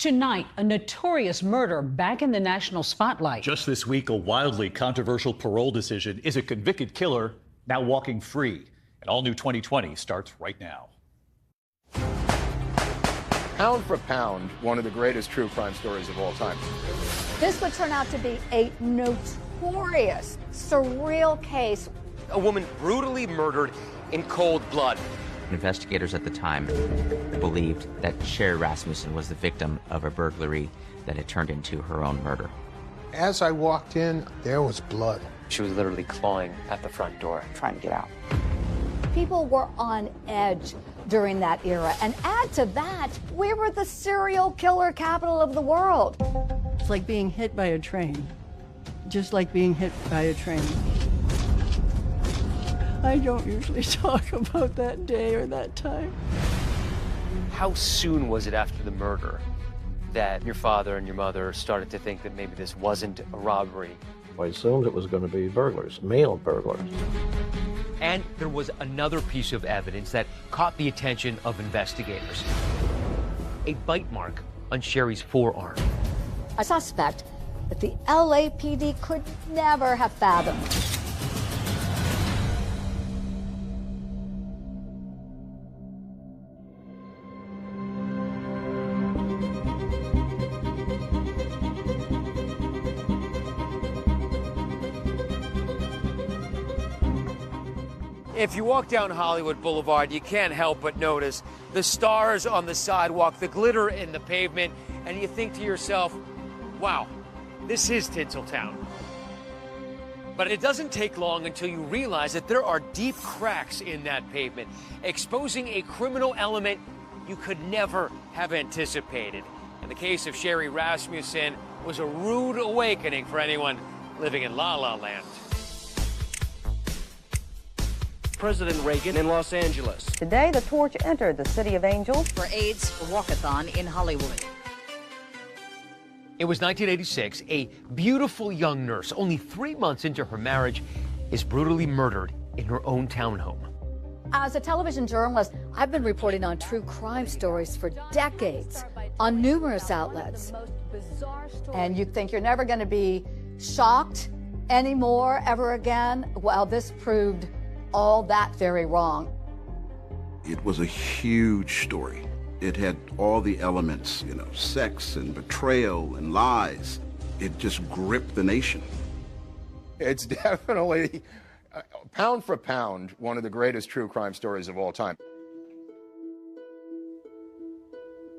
Tonight, a notorious murder back in the national spotlight. Just this week, a wildly controversial parole decision. Is a convicted killer now walking free? An all-new 2020 starts right now. Pound for pound, one of the greatest true crime stories of all time. This would turn out to be a notorious, surreal case. A woman brutally murdered in cold blood. Investigators at the time believed that Sherry Rasmussen was the victim of a burglary that had turned into her own murder. As I walked in, there was blood. She was literally clawing at the front door, trying to get out. People were on edge during that era. And add to that, we were the serial killer capital of the world. It's like being hit by a train, just like being hit by a train. I don't usually talk about that day or that time. How soon was it after the murder that your father and your mother started to think that maybe this wasn't a robbery? I assumed it was going to be burglars, male burglars. And there was another piece of evidence that caught the attention of investigators. A bite mark on Sherry's forearm. A suspect that the LAPD could never have fathomed. If you walk down Hollywood Boulevard, you can't help but notice the stars on the sidewalk, the glitter in the pavement, and you think to yourself, wow, this is Tinseltown. But it doesn't take long until you realize that there are deep cracks in that pavement, exposing a criminal element you could never have anticipated. And the case of Sherry Rasmussen was a rude awakening for anyone living in La La Land. President Reagan in Los Angeles. Today, the torch entered the City of Angels For AIDS Walkathon in Hollywood. It was 1986. A beautiful young nurse, only 3 months into her marriage, is brutally murdered in her own townhome. As a television journalist, I've been reporting on true crime stories for decades on numerous outlets. And you think you're never going to be shocked anymore ever again? Well, this proved all that very wrong. It was a huge story. It had all the elements, sex and betrayal and lies. It just gripped the nation. It's definitely, pound for pound, one of the greatest true crime stories of all time.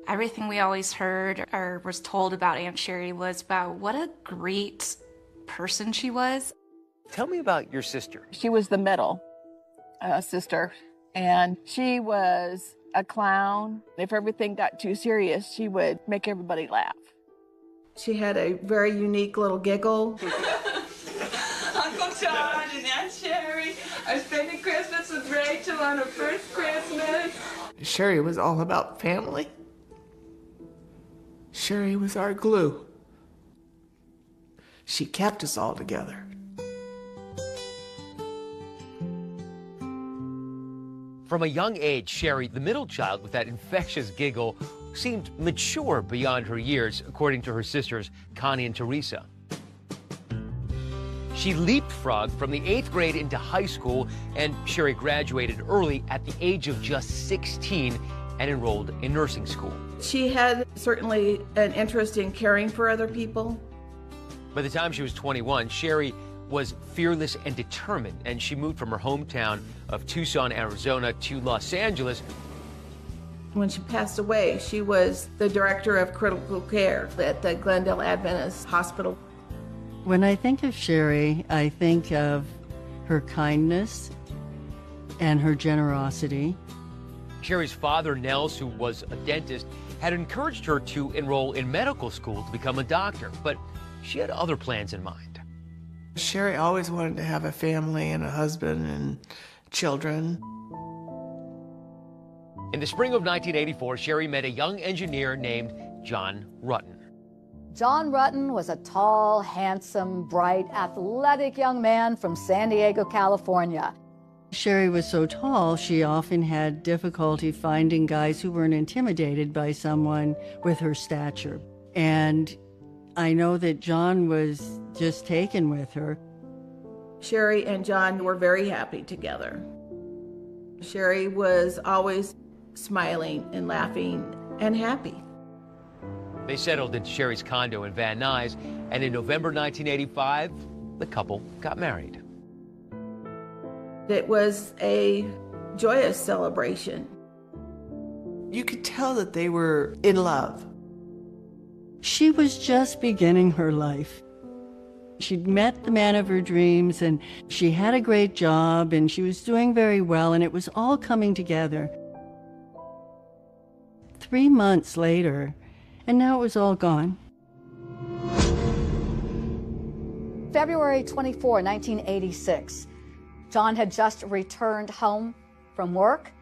Everything we always heard or was told about Aunt Sherry was about what a great person she was. Tell me about your sister. She was the middle sister, and she was a clown. If everything got too serious, she would make everybody laugh. She had a very unique little giggle. Uncle John and Aunt Sherry are spending Christmas with Rachel on her first Christmas. Sherry was all about family. Sherry was our glue. She kept us all together. From a young age, Sherry, the middle child with that infectious giggle, seemed mature beyond her years, according to her sisters, Connie and Teresa. She leapfrogged from the 8th grade into high school, and Sherry graduated early at the age of just 16 and enrolled in nursing school. She had certainly an interest in caring for other people. By the time she was 21, Sherry was fearless and determined, and she moved from her hometown of Tucson, Arizona, to Los Angeles. When she passed away, she was the director of critical care at the Glendale Adventist Hospital. When I think of Sherry, I think of her kindness and her generosity. Sherry's father, Nels, who was a dentist, had encouraged her to enroll in medical school to become a doctor, but she had other plans in mind. Sherry always wanted to have a family and a husband and children. In the spring of 1984, Sherry met a young engineer named John Rutten. John Rutten was a tall, handsome, bright, athletic young man from San Diego, California. Sherry was so tall, she often had difficulty finding guys who weren't intimidated by someone with her stature. And I know that John was just taken with her. Sherry and John were very happy together. Sherry was always smiling and laughing and happy. They settled in Sherry's condo in Van Nuys, and in November 1985, the couple got married. It was a joyous celebration. You could tell that they were in love. She was just beginning her life. She'd met the man of her dreams, and she had a great job, and she was doing very well, and it was all coming together. 3 months later, and now it was all gone. February 24, 1986. John had just returned home from work,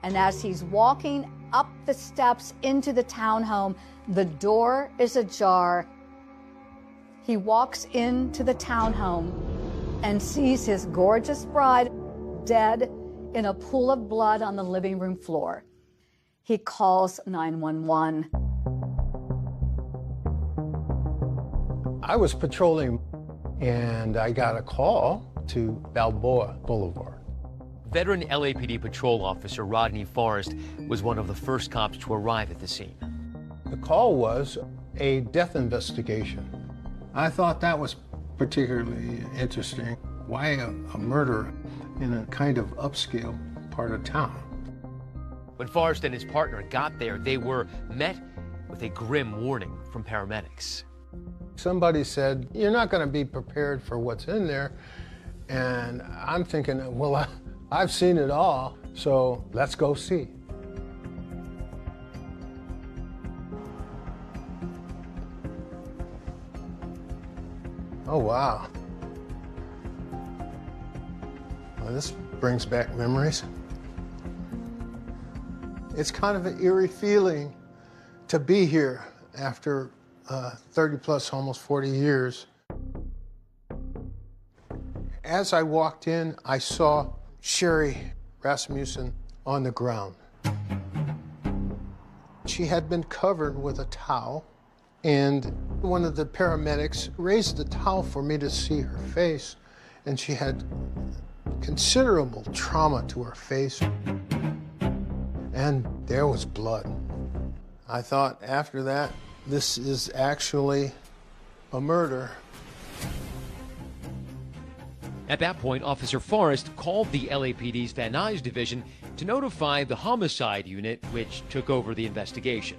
and as he's walking up the steps into the townhome, the door is ajar. He walks into the townhome and sees his gorgeous bride dead in a pool of blood on the living room floor. He calls 911. I was patrolling and I got a call to Balboa Boulevard. Veteran LAPD patrol officer Rodney Forrest was one of the first cops to arrive at the scene. The call was a death investigation. I thought that was particularly interesting. Why a murder in a kind of upscale part of town? When Forrest and his partner got there, they were met with a grim warning from paramedics. Somebody said, "You're not going to be prepared for what's in there." And I'm thinking, well, I've seen it all, so let's go see. Oh, wow. Well, this brings back memories. It's kind of an eerie feeling to be here after 30 plus, almost 40 years. As I walked in, I saw Sherry Rasmussen on the ground. She had been covered with a towel, and one of the paramedics raised the towel for me to see her face, and she had considerable trauma to her face, and there was blood. I thought after that, this is actually a murder. At that point, Officer Forrest called the LAPD's Van Nuys division to notify the homicide unit, which took over the investigation.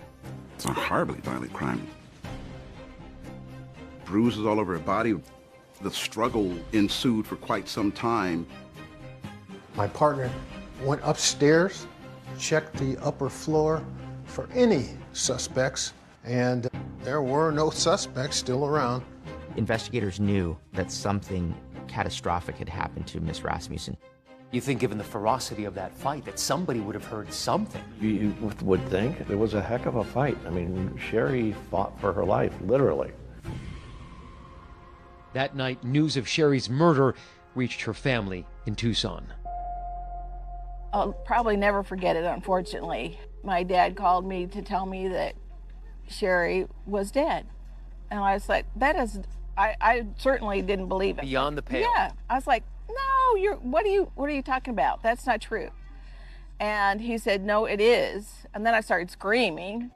It's a horribly violent crime. Bruises all over her body. The struggle ensued for quite some time. My partner went upstairs, checked the upper floor for any suspects, and there were no suspects still around. Investigators knew that something catastrophic had happened to Miss Rasmussen. You think, given the ferocity of that fight, that somebody would have heard something? You would think. It was a heck of a fight. I mean, Sherry fought for her life, literally. That night, news of Sherry's murder reached her family in Tucson. I'll probably never forget it, unfortunately. My dad called me to tell me that Sherry was dead. And I was like, that is, I certainly didn't believe it. Beyond the pale. Yeah. I was like, no, what are you talking about? That's not true. And he said, no, it is. And then I started screaming.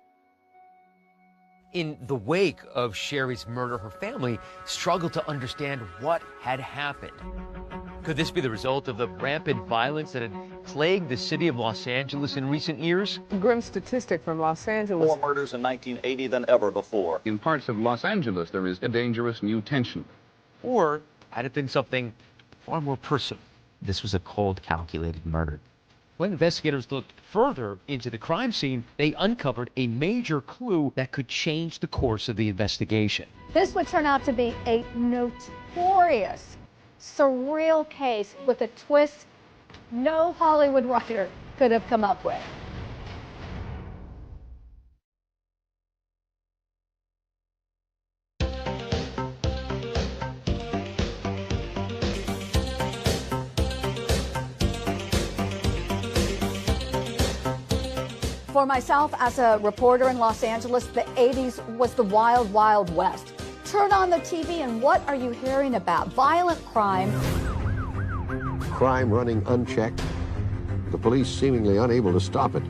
In the wake of Sherry's murder, her family struggled to understand what had happened. Could this be the result of the rampant violence that had plagued the city of Los Angeles in recent years? A grim statistic from Los Angeles. More murders in 1980 than ever before. In parts of Los Angeles, there is a dangerous new tension. Or had it been something far more personal? This was a cold, calculated murder. When investigators looked further into the crime scene, they uncovered a major clue that could change the course of the investigation. This would turn out to be a notorious, surreal case with a twist no Hollywood writer could have come up with. For myself, as a reporter in Los Angeles, the 80s was the wild, wild west. Turn on the TV and what are you hearing about? Violent crime. Crime running unchecked, the police seemingly unable to stop it.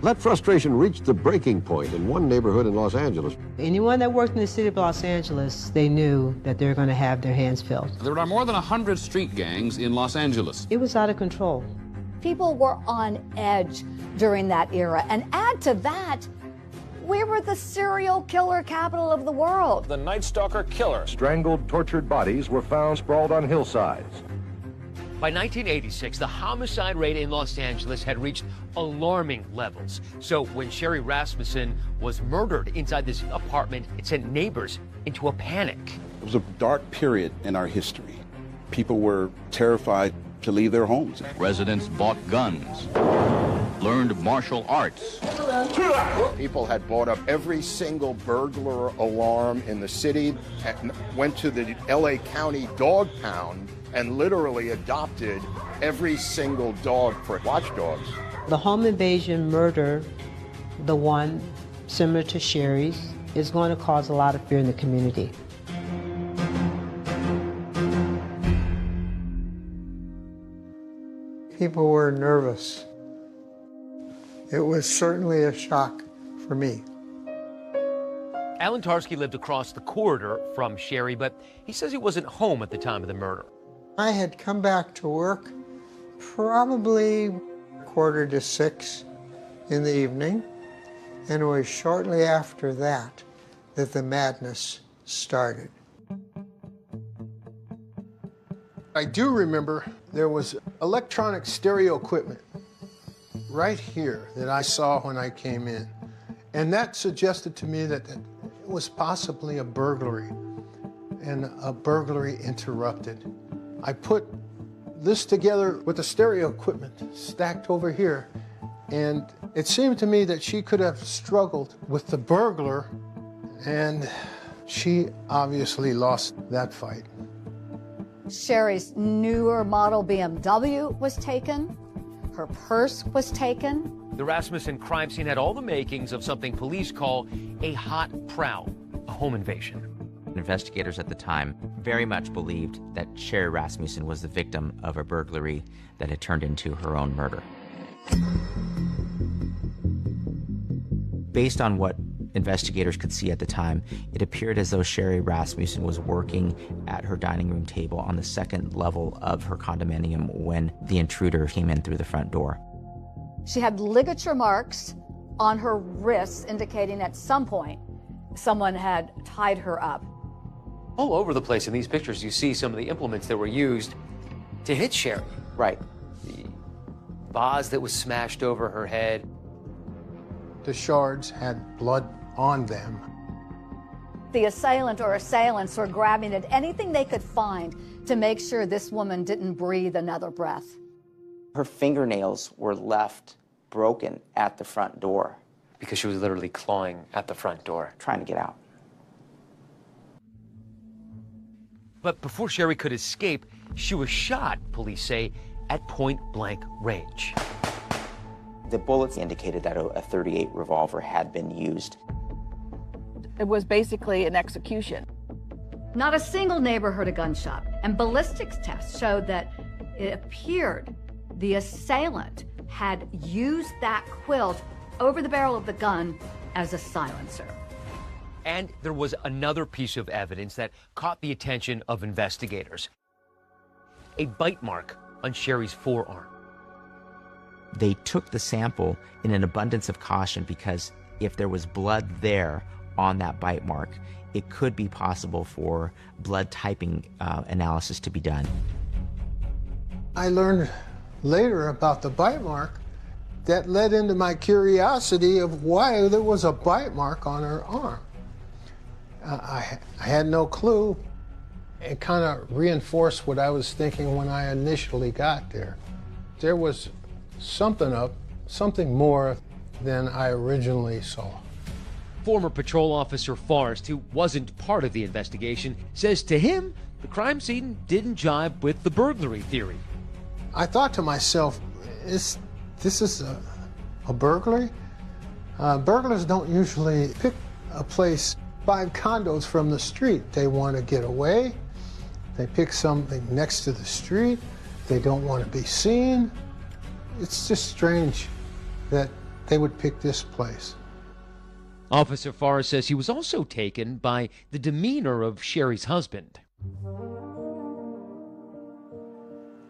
That frustration reached the breaking point in one neighborhood in Los Angeles. Anyone that worked in the city of Los Angeles, they knew that they were going to have their hands filled. There are more than 100 street gangs in Los Angeles. It was out of control. People were on edge during that era. And add to that, we were the serial killer capital of the world. The Night Stalker killer. Strangled, tortured bodies were found sprawled on hillsides. By 1986, the homicide rate in Los Angeles had reached alarming levels. So when Sherry Rasmussen was murdered inside this apartment, it sent neighbors into a panic. It was a dark period in our history. People were terrified to leave their homes. Residents bought guns, learned martial arts. People had bought up every single burglar alarm in the city, went to the LA County dog pound, and literally adopted every single dog for watchdogs. The home invasion murder, the one similar to Sherry's, is going to cause a lot of fear in the community. People were nervous. It was certainly a shock for me. Alan Tarski lived across the corridor from Sherry, but he says he wasn't home at the time of the murder. I had come back to work probably 5:45 in the evening, and it was shortly after that that the madness started. I do remember there was electronic stereo equipment right here that I saw when I came in, and that suggested to me that it was possibly a burglary, and a burglary interrupted. I put this together with the stereo equipment stacked over here, and it seemed to me that she could have struggled with the burglar, and she obviously lost that fight. Sherry's newer model BMW was taken. Her purse was taken. The Rasmussen crime scene had all the makings of something police call a hot prowl, a home invasion. Investigators at the time very much believed that Sherry Rasmussen was the victim of a burglary that had turned into her own murder. Based on what investigators could see at the time, it appeared as though Sherry Rasmussen was working at her dining room table on the second level of her condominium when the intruder came in through the front door. She had ligature marks on her wrists, indicating at some point someone had tied her up. All over the place in these pictures, you see some of the implements that were used to hit Sherry. Right. The vase that was smashed over her head. The shards had blood on them. The assailant or assailants were grabbing at anything they could find to make sure this woman didn't breathe another breath. Her fingernails were left broken at the front door. Because she was literally clawing at the front door. Trying to get out. But before Sherry could escape, she was shot, police say, at point-blank range. The bullets indicated that a .38 revolver had been used. It was basically an execution. Not a single neighbor heard a gunshot, and ballistics tests showed that it appeared the assailant had used that quilt over the barrel of the gun as a silencer. And there was another piece of evidence that caught the attention of investigators. A bite mark on Sherry's forearm. They took the sample in an abundance of caution because if there was blood there on that bite mark, it could be possible for blood typing analysis to be done. I learned later about the bite mark that led into my curiosity of why there was a bite mark on her arm. I had no clue. It kind of reinforced what I was thinking when I initially got there. There was something more than I originally saw. Former patrol officer Forrest, who wasn't part of the investigation, says to him, the crime scene didn't jibe with the burglary theory. I thought to myself, this is a burglary? Burglars don't usually pick a place 5 condos from the street. They want to get away. They pick something next to the street. They don't want to be seen. It's just strange that they would pick this place. Officer Forrest says he was also taken by the demeanor of Sherry's husband.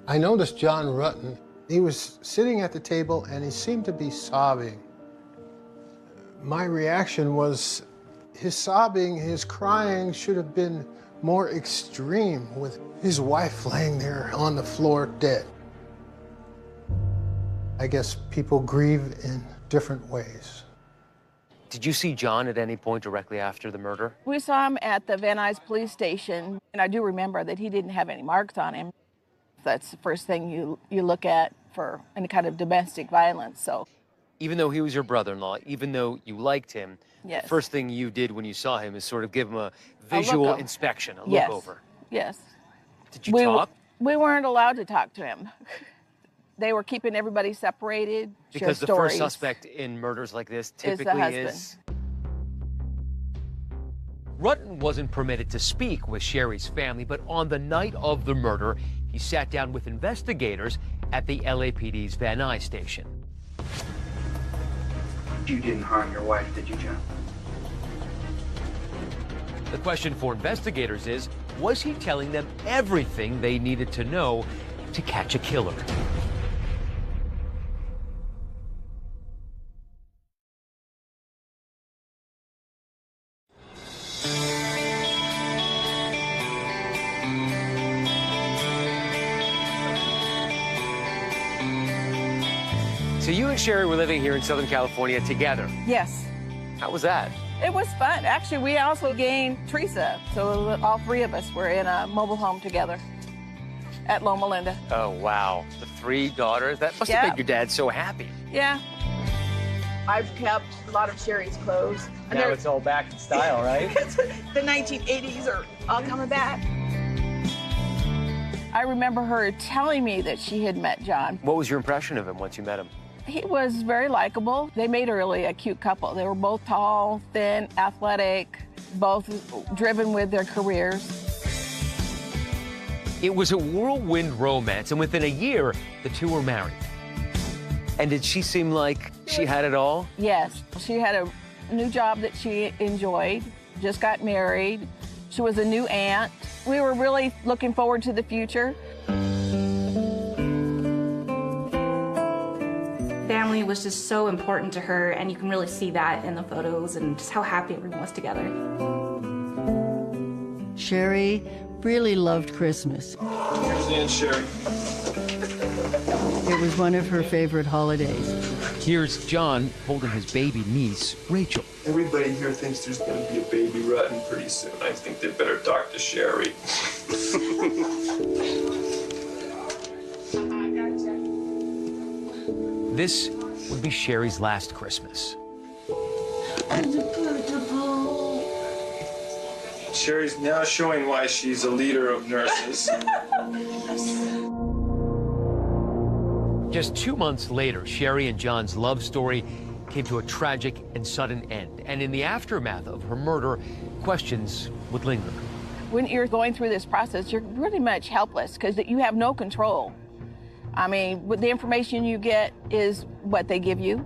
I noticed John Rutten. He was sitting at the table and he seemed to be sobbing. My reaction was his sobbing, his crying should have been more extreme, with his wife laying there on the floor dead. I guess people grieve in different ways. Did you see John at any point directly after the murder? We saw him at the Van Nuys police station, and I do remember that he didn't have any marks on him. That's the first thing you look at for any kind of domestic violence. So, even though he was your brother-in-law, even though you liked him, yes. The first thing you did when you saw him is sort of give him a visual inspection, a yes. look over. Yes. Did you talk? We weren't allowed to talk to him. They were keeping everybody separated. Because the first suspect in murders like this typically is. Rutten wasn't permitted to speak with Sherry's family, but on the night of the murder, he sat down with investigators at the LAPD's Van Nuys station. You didn't harm your wife, did you, John? The question for investigators is, was he telling them everything they needed to know to catch a killer? So you and Sherry were living here in Southern California together? Yes. How was that? It was fun. Actually, we also gained Teresa, so all 3 of us were in a mobile home together at Loma Linda. Oh, wow. The 3 daughters? That must have made your dad so happy. Yeah. I've kept a lot of Sherry's clothes. Now it's all back in style, right? The 1980s are all coming back. I remember her telling me that she had met John. What was your impression of him once you met him? He was very likable. They made a really a cute couple. They were both tall, thin, athletic, both driven with their careers. It was a whirlwind romance, and within a year, the 2 were married. And did she seem like she had it all? Yes. She had a new job that she enjoyed, just got married. She was a new aunt. We were really looking forward to the future. Family was just so important to her, and you can really see that in the photos and just how happy everyone was together. Sherry really loved Christmas. Here's Aunt Sherry. It was one of her favorite holidays. Here's John holding his baby niece, Rachel. Everybody here thinks there's going to be a baby Rutten pretty soon. I think they better talk to Sherry. This would be Sherry's last Christmas. Sherry's now showing why she's a leader of nurses. Just 2 months later, Sherry and John's love story came to a tragic and sudden end. And in the aftermath of her murder, questions would linger. When you're going through this process, you're pretty much helpless because you have no control. I mean, the information you get is what they give you.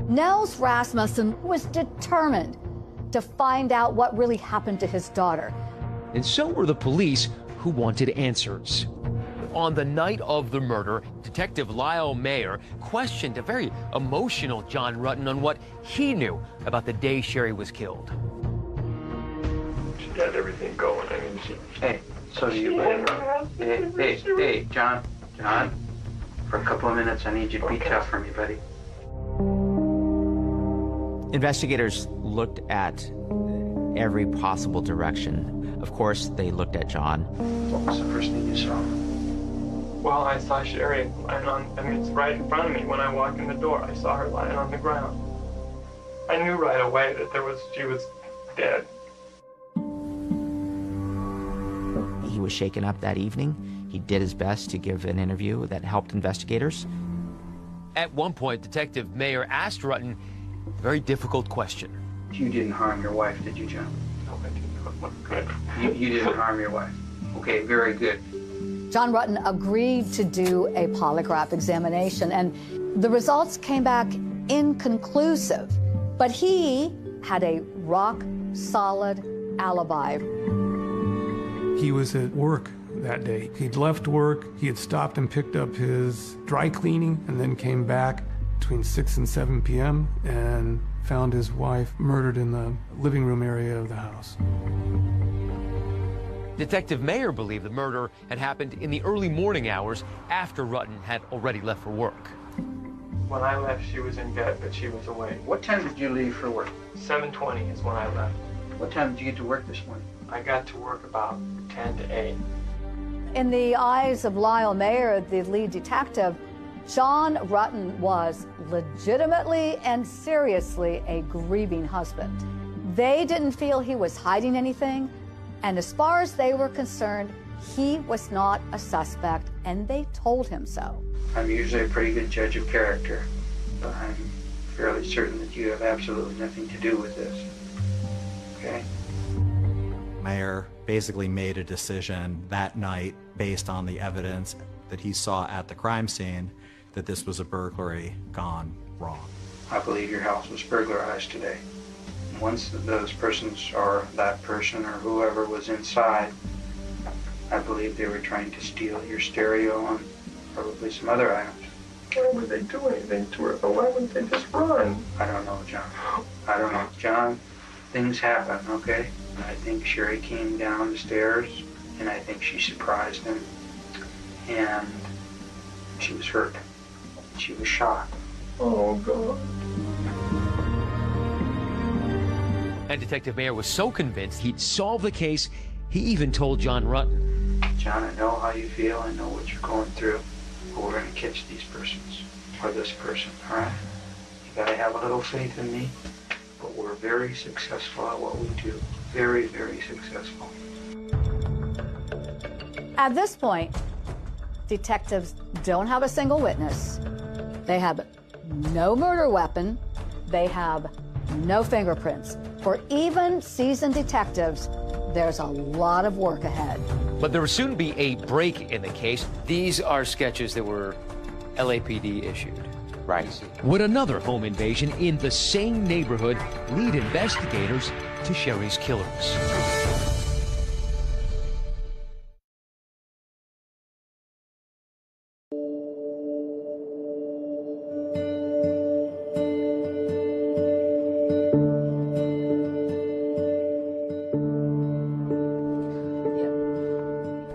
Nels Rasmussen was determined to find out what really happened to his daughter. And so were the police, who wanted answers. On the night of the murder, Detective Lyle Mayer questioned a very emotional John Rutten on what he knew about the day Sherry was killed. She had everything going. I mean, Hey, so do you, buddy? Hey, John, for a couple of minutes, I need you to be tough for me, buddy. Investigators looked at every possible direction. Of course, they looked at John. What was the first thing you saw? well, I saw Sherry lying on, I mean, it's right in front of me when I walked in the door. I saw her lying on the ground. I knew right away that she was dead. He was shaken up that evening. He did his best to give an interview that helped investigators. At one point, Detective Mayer asked Rutten Very difficult question. You didn't harm your wife, did you, John? No, I didn't. Good. You didn't harm your wife. Okay, very good. John Rutten agreed to do a polygraph examination, and the results came back inconclusive. But he had a rock-solid alibi. He was at work that day. He'd left work, he had stopped and picked up his dry cleaning, and then came back between 6 and 7 p.m. and found his wife murdered in the living room area of the house. Detective Mayer believed the murder had happened in the early morning hours after Rutten had already left for work. When I left, she was in bed, but she was awake. What time did you leave for work? 7:20 is when I left. What time did you get to work this morning? I got to work about 10 to 8. In the eyes of Lyle Mayer, the lead detective, John Rutten was legitimately and seriously a grieving husband. They didn't feel he was hiding anything, and as far as they were concerned, he was not a suspect, and they told him so. I'm usually a pretty good judge of character, but I'm fairly certain that you have absolutely nothing to do with this. Okay? Mayer basically made a decision that night based on the evidence that he saw at the crime scene that this was a burglary gone wrong. I believe your house was burglarized today. Once those persons, or that person, or whoever was inside, I believe they were trying to steal your stereo and probably some other items. Why would they do anything to her? But why wouldn't they just run? I don't know, John. I don't know. John, things happen, okay? I think Sherry came down the stairs, and I think she surprised him, and she was hurt. She was shot. Oh, God. And Detective Mayer was so convinced he'd solve the case, he even told John Rutten. John, I know how you feel. I know what you're going through. But we're going to catch these persons, or this person, all right? You got to have a little faith in me. But we're very successful at what we do. Very, very successful. At this point, detectives don't have a single witness. They have no murder weapon. They have no fingerprints. For even seasoned detectives, there's a lot of work ahead. But there will soon be a break in the case. These are sketches that were LAPD issued. Right. Would another home invasion in the same neighborhood lead investigators to Sherry's killers?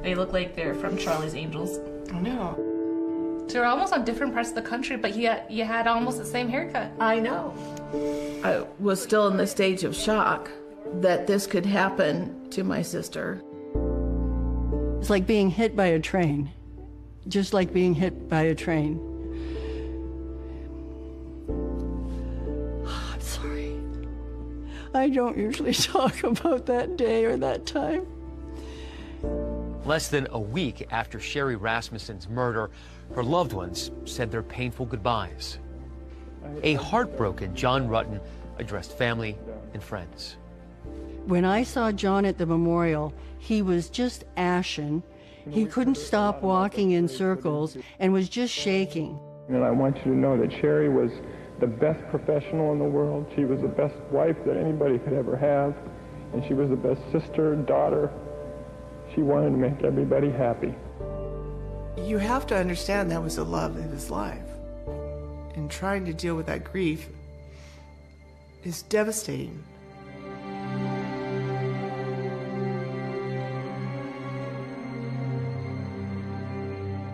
They look like they're from Charlie's Angels. I know. They're almost on different parts of the country, but you had almost the same haircut. I know. I was still in the stage of shock that this could happen to my sister. It's like being hit by a train. Just like being hit by a train. I'm sorry. I don't usually talk about that day or that time. Less than a week after Sherry Rasmussen's murder, her loved ones said their painful goodbyes. A heartbroken John Rutten addressed family and friends. When I saw John at the memorial, he was just ashen. He couldn't stop walking in circles and was just shaking. And I want you to know that Sherry was the best professional in the world. She was the best wife that anybody could ever have. And she was the best sister, daughter. She wanted to make everybody happy. You have to understand that was the love of his life. And trying to deal with that grief is devastating.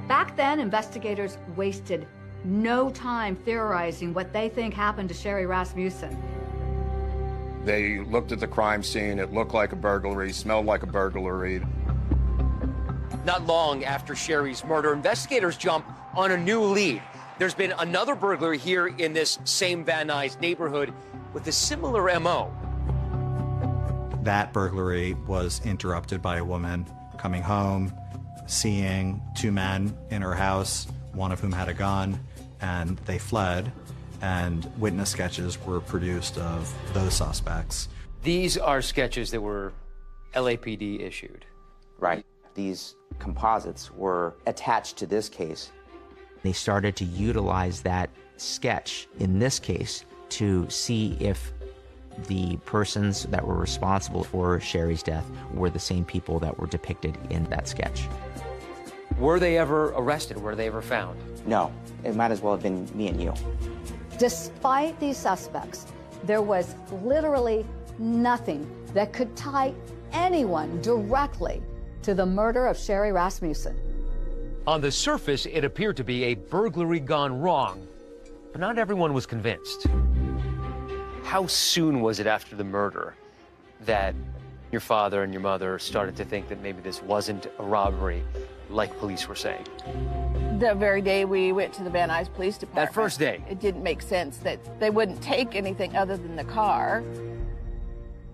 Back then, investigators wasted no time theorizing what they think happened to Sherry Rasmussen. They looked at the crime scene. It looked like a burglary, smelled like a burglary. Not long after Sherry's murder, investigators jump on a new lead. There's been another burglary here in this same Van Nuys neighborhood with a similar MO. That burglary was interrupted by a woman coming home, seeing two men in her house, one of whom had a gun, and they fled. and witness sketches were produced of those suspects. These are sketches that were LAPD issued. Right. These composites were attached to this case. They started to utilize that sketch in this case to see if the persons that were responsible for Sherry's death were the same people that were depicted in that sketch. Were they ever arrested? Were they ever found? No, it might as well have been me and you. Despite these suspects, there was literally nothing that could tie anyone directly to the murder of Sherry Rasmussen. On the surface, it appeared to be a burglary gone wrong, but not everyone was convinced. How soon was it after the murder that your father and your mother started to think that maybe this wasn't a robbery like police were saying? The very day we went to the Van Nuys Police Department. That first day? It didn't make sense that they wouldn't take anything other than the car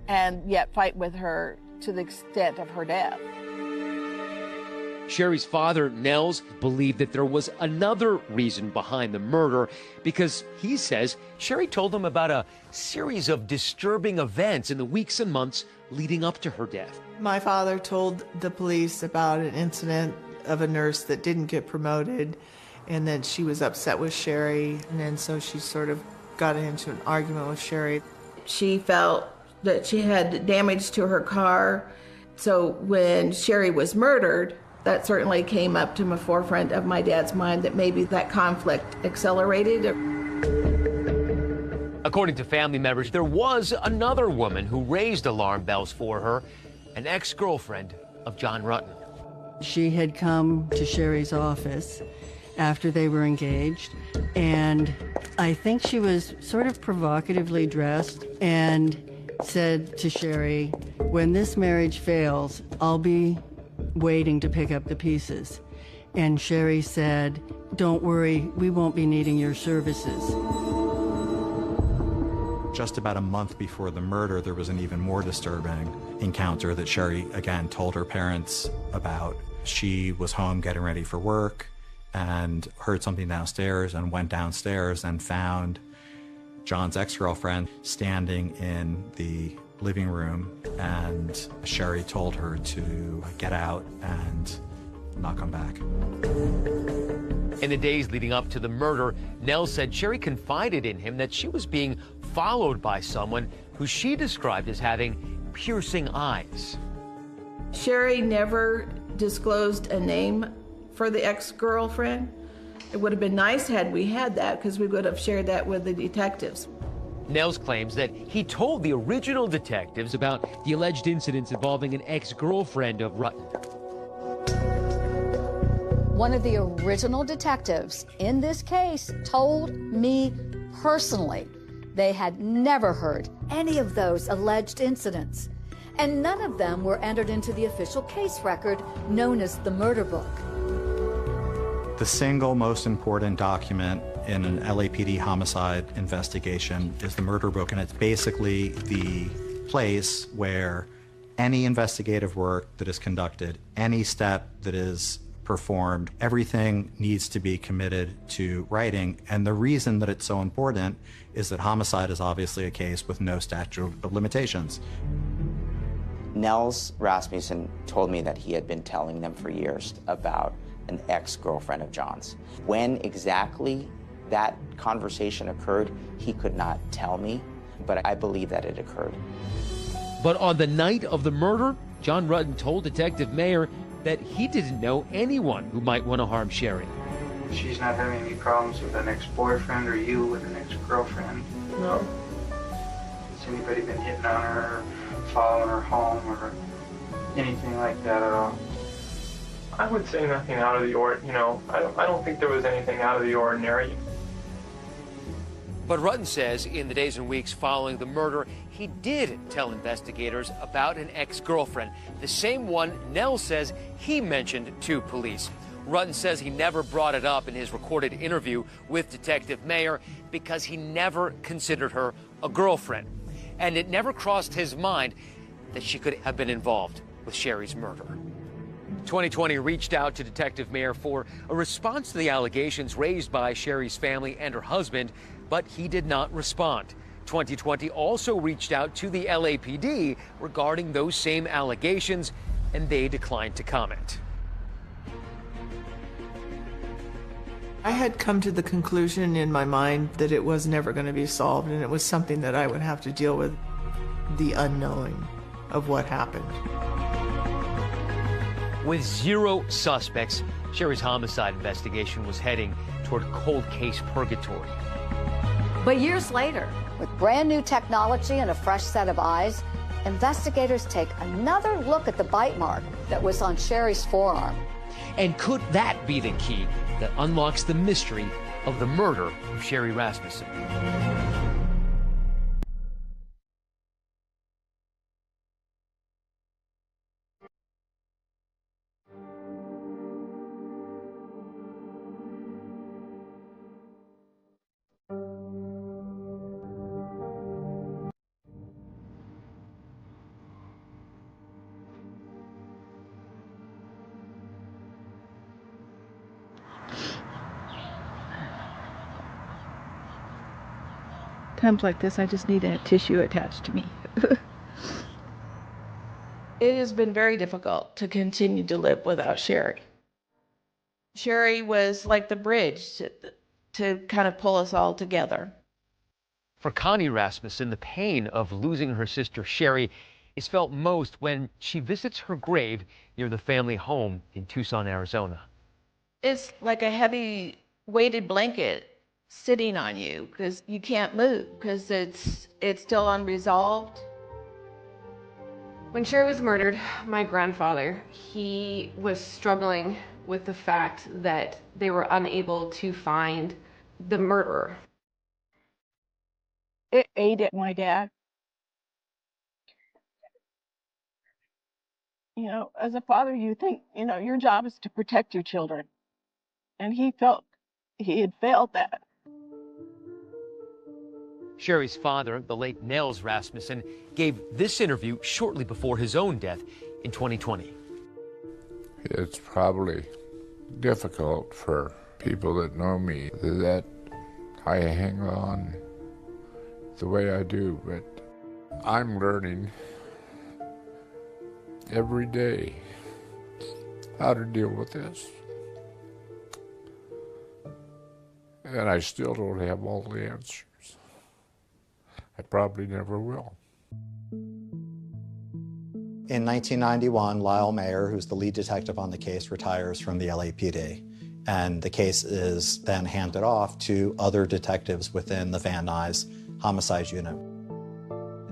and yet fight with her to the extent of her death. Sherry's father, Nels, believed that there was another reason behind the murder because he says Sherry told him about a series of disturbing events in the weeks and months leading up to her death. My father told the police about an incident of a nurse that didn't get promoted, and then she was upset with Sherry, and then so she sort of got into an argument with Sherry. She felt that she had damage to her car, so when Sherry was murdered, that certainly came up to the forefront of my dad's mind that maybe that conflict accelerated. According to family members, there was another woman who raised alarm bells for her, an ex-girlfriend of John Rutten. She had come to Sherry's office after they were engaged, and I think she was sort of provocatively dressed and said to Sherry, "When this marriage fails, I'll be waiting to pick up the pieces." And Sherry said, "Don't worry, we won't be needing your services." Just about a month before the murder, there was an even more disturbing encounter that Sherry, again, told her parents about. She was home getting ready for work and heard something downstairs and went downstairs and found John's ex-girlfriend standing in the living room, and Sherry told her to get out and not come back. In the days leading up to the murder, Nell said Sherry confided in him that she was being followed by someone who she described as having piercing eyes. Sherry never disclosed a name for the ex-girlfriend. It would have been nice had we had that, because we would have shared that with the detectives. Nels claims that he told the original detectives about the alleged incidents involving an ex-girlfriend of Rutten. One of the original detectives in this case told me personally they had never heard any of those alleged incidents, and none of them were entered into the official case record known as the murder book. The single most important document in an LAPD homicide investigation is the murder book, and it's basically the place where any investigative work that is conducted, any step that is performed, everything needs to be committed to writing. And the reason that it's so important is that homicide is obviously a case with no statute of limitations. Nels Rasmussen told me that he had been telling them for years about an ex-girlfriend of John's. When exactly that conversation occurred, he could not tell me, but I believe that it occurred. But on the night of the murder, John Rutten told Detective Mayer that he didn't know anyone who might want to harm Sherry. She's not having any problems with an ex-boyfriend or you with an ex-girlfriend? No. Has anybody been hitting on her, following her home, or anything like that at all? I would say nothing out of the ordinary. I don't think there was anything out of the ordinary. But Rutten says in the days and weeks following the murder, he did tell investigators about an ex-girlfriend, the same one Nell says he mentioned to police. Rutten says he never brought it up in his recorded interview with Detective Mayer because he never considered her a girlfriend. And it never crossed his mind that she could have been involved with Sherry's murder. 2020 reached out to Detective Mayer for a response to the allegations raised by Sherry's family and her husband, but he did not respond. 2020 also reached out to the LAPD regarding those same allegations, and they declined to comment. I had come to the conclusion in my mind that it was never going to be solved, and it was something that I would have to deal with, the unknowing of what happened. With 0 suspects, Sherry's homicide investigation was heading toward cold case purgatory. But years later, with brand new technology and a fresh set of eyes, investigators take another look at the bite mark that was on Sherry's forearm. And could that be the key that unlocks the mystery of the murder of Sherry Rasmussen? Times like this, I just need to have tissue attached to me. It has been very difficult to continue to live without Sherry. Sherry was like the bridge to kind of pull us all together. For Connie Rasmussen, the pain of losing her sister Sherry is felt most when she visits her grave near the family home in Tucson, Arizona. It's like a heavy weighted blanket sitting on you because you can't move because it's still unresolved. When Sherry was murdered, my grandfather, he was struggling with the fact that they were unable to find the murderer. It ate at my dad. You know, as a father, you think, your job is to protect your children. And he felt he had failed that. Sherry's father, the late Nels Rasmussen, gave this interview shortly before his own death in 2020. It's probably difficult for people that know me that I hang on the way I do, but I'm learning every day how to deal with this. And I still don't have all the answers. I probably never will. In 1991, Lyle Mayer, who's the lead detective on the case, retires from the LAPD. And the case is then handed off to other detectives within the Van Nuys homicide unit.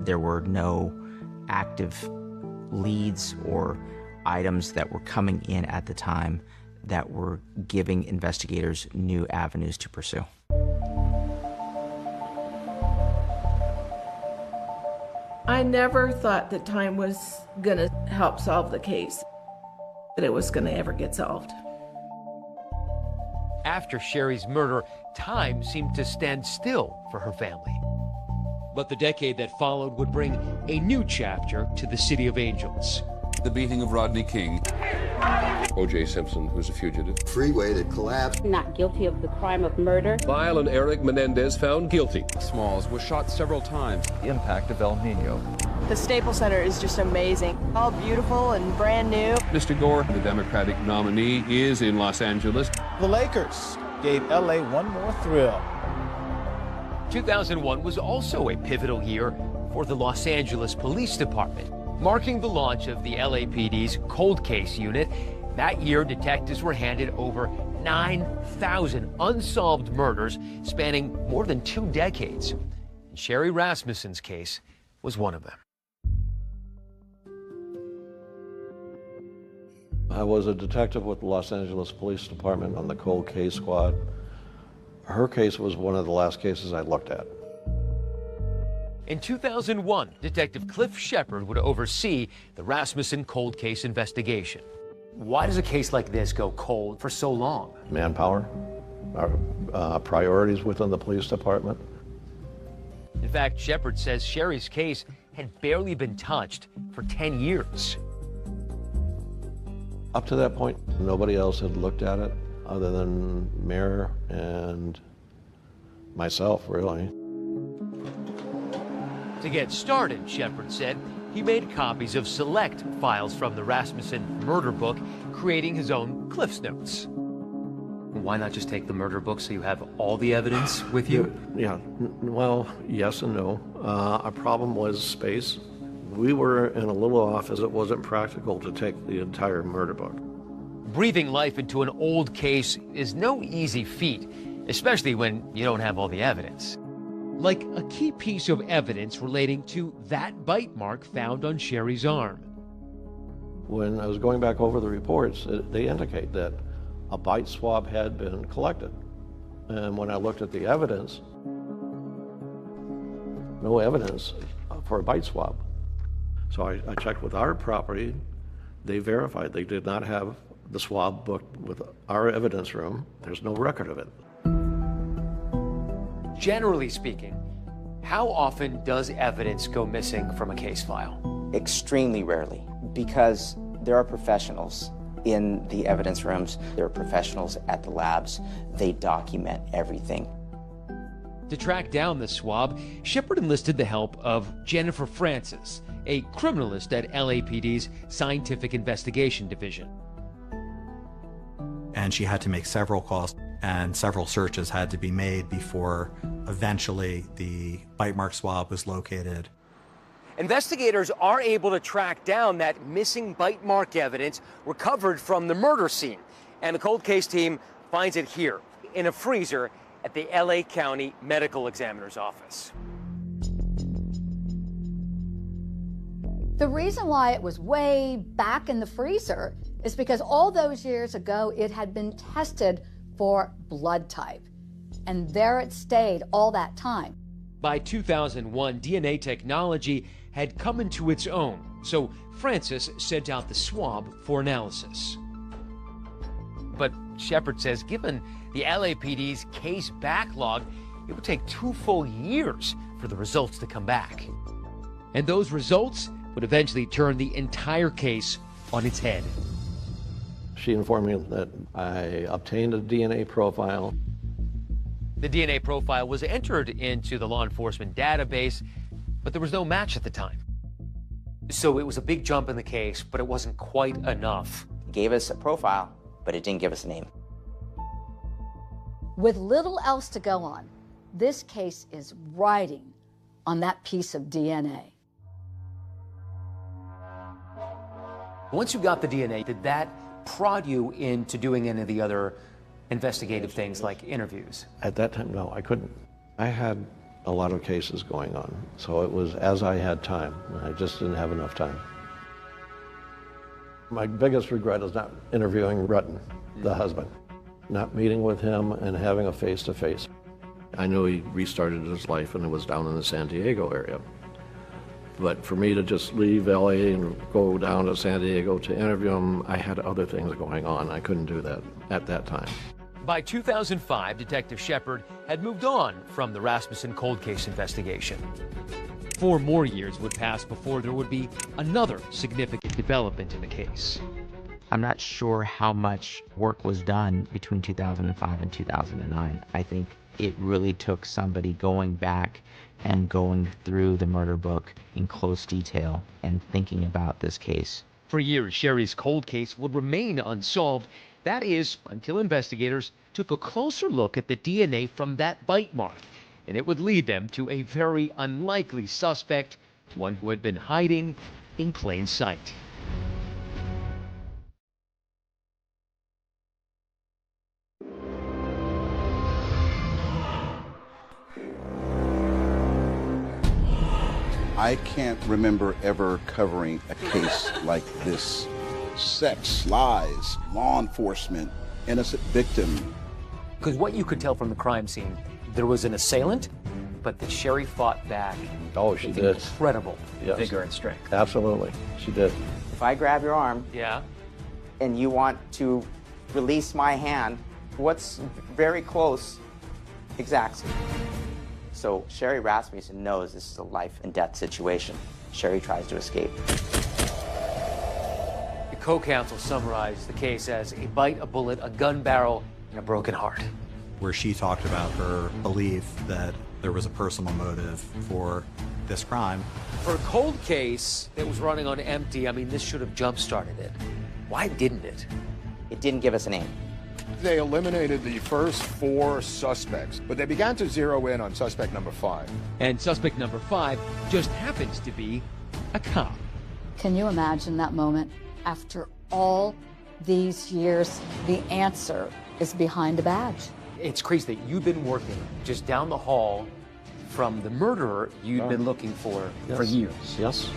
There were no active leads or items that were coming in at the time that were giving investigators new avenues to pursue. I never thought that time was going to help solve the case, that it was going to ever get solved. After Sherry's murder, time seemed to stand still for her family. But the decade that followed would bring a new chapter to the City of Angels. The beating of Rodney King. O.J. Simpson, who's a fugitive. Freeway that collapsed. Not guilty of the crime of murder. Lyle and Eric Menendez found guilty. Smalls was shot several times. The impact of El Nino. The Staples Center is just amazing. All beautiful and brand new. Mr. Gore, the Democratic nominee, is in Los Angeles. The Lakers gave LA one more thrill. 2001 was also a pivotal year for the Los Angeles Police Department, marking the launch of the LAPD's cold case unit. That year, detectives were handed over 9,000 unsolved murders spanning more than 2 decades. And Sherry Rasmussen's case was one of them. I was a detective with the Los Angeles Police Department on the cold case squad. Her case was one of the last cases I looked at. In 2001, Detective Cliff Shepard would oversee the Rasmussen cold case investigation. Why does a case like this go cold for so long? Manpower, our priorities within the police department. In fact, Shepard says Sherry's case had barely been touched for 10 years. Up to that point, nobody else had looked at it other than Mayer and myself, really. To get started, Shepard said, he made copies of select files from the Rasmussen murder book, creating his own Cliff's Notes. Why not just take the murder book so you have all the evidence with you? Yeah, well, yes and no. Our problem was space. We were in a little office. It wasn't practical to take the entire murder book. Breathing life into an old case is no easy feat, especially when you don't have all the evidence. Like a key piece of evidence relating to that bite mark found on Sherry's arm. When I was going back over the reports, they indicate that a bite swab had been collected. And when I looked at the evidence, no evidence for a bite swab. So I checked with our property. They verified they did not have the swab booked with our evidence room. There's no record of it. Generally speaking, how often does evidence go missing from a case file? Extremely rarely, because there are professionals in the evidence rooms. There are professionals at the labs. They document everything. To track down the swab, Shepard enlisted the help of Jennifer Francis, a criminalist at LAPD's Scientific Investigation Division. And she had to make several calls, and several searches had to be made before eventually the bite mark swab was located. Investigators are able to track down that missing bite mark evidence recovered from the murder scene. And the cold case team finds it here in a freezer at the LA County Medical Examiner's office. The reason why it was way back in the freezer is because all those years ago it had been tested for blood type. And there it stayed all that time. By 2001, DNA technology had come into its own, so Francis sent out the swab for analysis. But Shepard says given the LAPD's case backlog, it would take 2 full years for the results to come back. And those results would eventually turn the entire case on its head. She informed me that I obtained a DNA profile. The DNA profile was entered into the law enforcement database, but there was no match at the time. So it was a big jump in the case, but it wasn't quite enough. It gave us a profile, but it didn't give us a name. With little else to go on, this case is riding on that piece of DNA. Once you got the DNA, did that prod you into doing any of the other investigative things like interviews? At that time, no, I couldn't. I had a lot of cases going on, so it was as I had time. I just didn't have enough time. My biggest regret is not interviewing Rutten, the husband, not meeting with him and having a face-to-face. I knew he restarted his life and it was down in the San Diego area. But for me to just leave LA and go down to San Diego to interview him, I had other things going on. I couldn't do that at that time. By 2005, Detective Shepard had moved on from the Rasmussen cold case investigation. 4 more years would pass before there would be another significant development in the case. I'm not sure how much work was done between 2005 and 2009. I think it really took somebody going back and going through the murder book in close detail and thinking about this case. For years, Sherry's cold case would remain unsolved. That is, until investigators took a closer look at the DNA from that bite mark, and it would lead them to a very unlikely suspect, one who had been hiding in plain sight. I can't remember ever covering a case like this. Sex, lies, law enforcement, innocent victim. Because what you could tell from the crime scene, there was an assailant, but that Sherry fought back. Oh, she with did. Incredible Yes. vigor and strength. Absolutely, she did. If I grab your arm, Yeah. and you want to release my hand, what's very close exacts it. So Sherry Rasmussen knows this is a life and death situation. Sherry tries to escape. The co-counsel summarized the case as a bite, a bullet, a gun barrel, and a broken heart. where she talked about her belief that there was a personal motive for this crime. For a cold case that was running on empty, I mean, this should have jump-started it. Why didn't it? It didn't give us a name. They eliminated the first 4 suspects, but they began to zero in on suspect number 5. And suspect number 5 just happens to be a cop. Can you imagine that moment? After all these years, the answer is behind a badge. It's crazy that you've been working just down the hall from the murderer you'd been looking for years. Yes.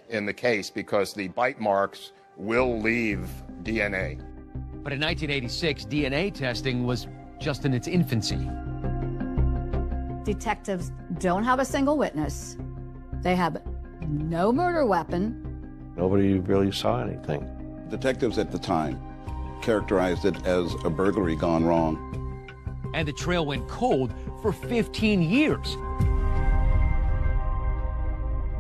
In the case because the bite marks will leave DNA. But in 1986, DNA testing was just in its infancy. Detectives don't have a single witness. They have no murder weapon. Nobody really saw anything. Detectives at the time characterized it as a burglary gone wrong. And the trail went cold for 15 years.